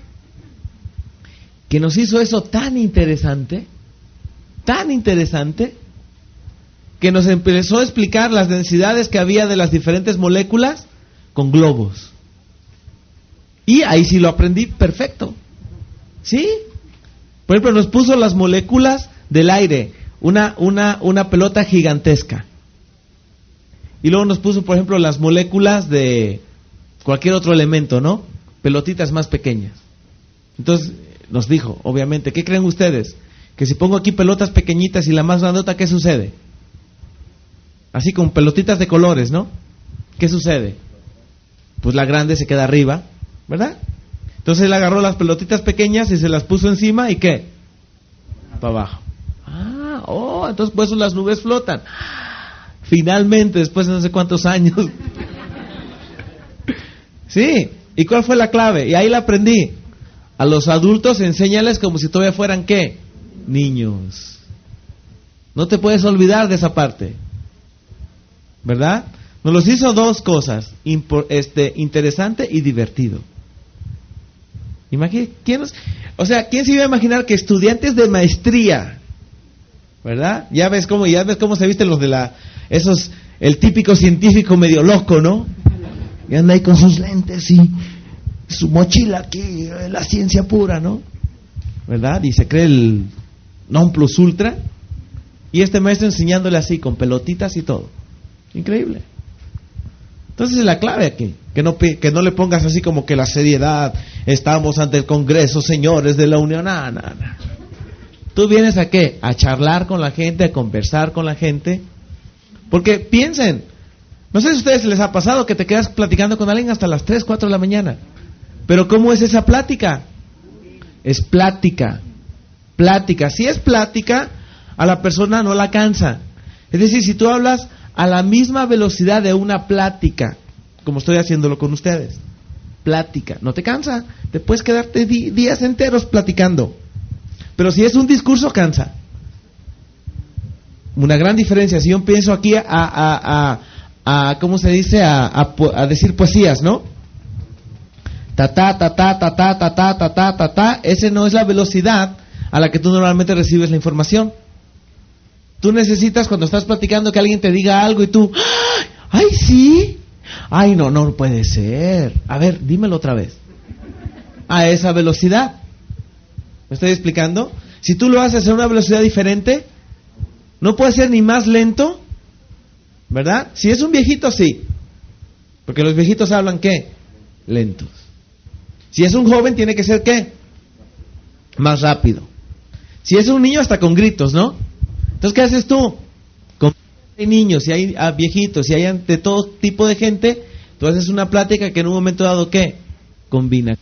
que nos hizo eso tan interesante, que nos empezó a explicar las densidades que había de las diferentes moléculas con globos. Y ahí sí lo aprendí perfecto. ¿Sí? Por ejemplo, nos puso las moléculas del aire, una pelota gigantesca. Y luego nos puso, por ejemplo, las moléculas de cualquier otro elemento, ¿no? Pelotitas más pequeñas. Entonces nos dijo, obviamente, ¿qué creen ustedes? Que si pongo aquí pelotas pequeñitas y la más grandota, ¿qué sucede? así con pelotitas de colores, ¿no? ¿Qué sucede? Pues la grande se queda arriba, ¿verdad? Entonces él agarró las pelotitas pequeñas y se las puso encima, ¿y qué? Para abajo. Entonces por eso las nubes flotan. Finalmente, después de no sé cuántos años. Sí, ¿y cuál fue la clave? Y ahí la aprendí. A los adultos enséñales como si todavía fueran, ¿qué? Niños. No te puedes olvidar de esa parte, ¿verdad? Nos los hizo dos cosas, interesante y divertido. Imagínate, ¿quién se iba a imaginar que estudiantes de maestría, ¿verdad? Ya ves cómo se visten los de el típico científico medio loco, ¿no? Y anda ahí con sus lentes y su mochila aquí, la ciencia pura, ¿no? ¿Verdad? Y se cree el non plus ultra. Y este maestro enseñándole así, con pelotitas y todo. Increíble. Entonces es la clave aquí. Que no le pongas así como que la seriedad. Estamos ante el Congreso, señores de la Unión. No. Tú vienes a ¿qué? A charlar con la gente, a conversar con la gente. Porque piensen, no sé si a ustedes les ha pasado que te quedas platicando con alguien hasta las 3, 4 de la mañana. Pero ¿cómo es esa plática? Es plática. Si es plática, a la persona no la cansa. Es decir, si tú hablas a la misma velocidad de una plática, como estoy haciéndolo con ustedes, plática, no te cansa. Te puedes quedarte días enteros platicando. Pero si es un discurso, cansa. Una gran diferencia. Si yo empiezo aquí ¿cómo se dice? A decir poesías, ¿no? Ese no es la velocidad a la que tú normalmente recibes la información. Tú necesitas, cuando estás platicando, que alguien te diga algo y tú, ¡ay, sí! ¡Ay, no puede ser! A ver, dímelo otra vez. A esa velocidad. ¿Me estoy explicando? Si tú lo haces a una velocidad diferente, no puede ser ni más lento, ¿verdad? Si es un viejito, sí. Porque los viejitos hablan, ¿qué? Lentos. Si es un joven, tiene que ser, ¿qué? Más rápido. Si es un niño, hasta con gritos, ¿no? Entonces, ¿qué haces tú? Hay niños, y hay viejitos, y hay de todo tipo de gente. Tú haces una plática que en un momento dado, ¿qué? Combina.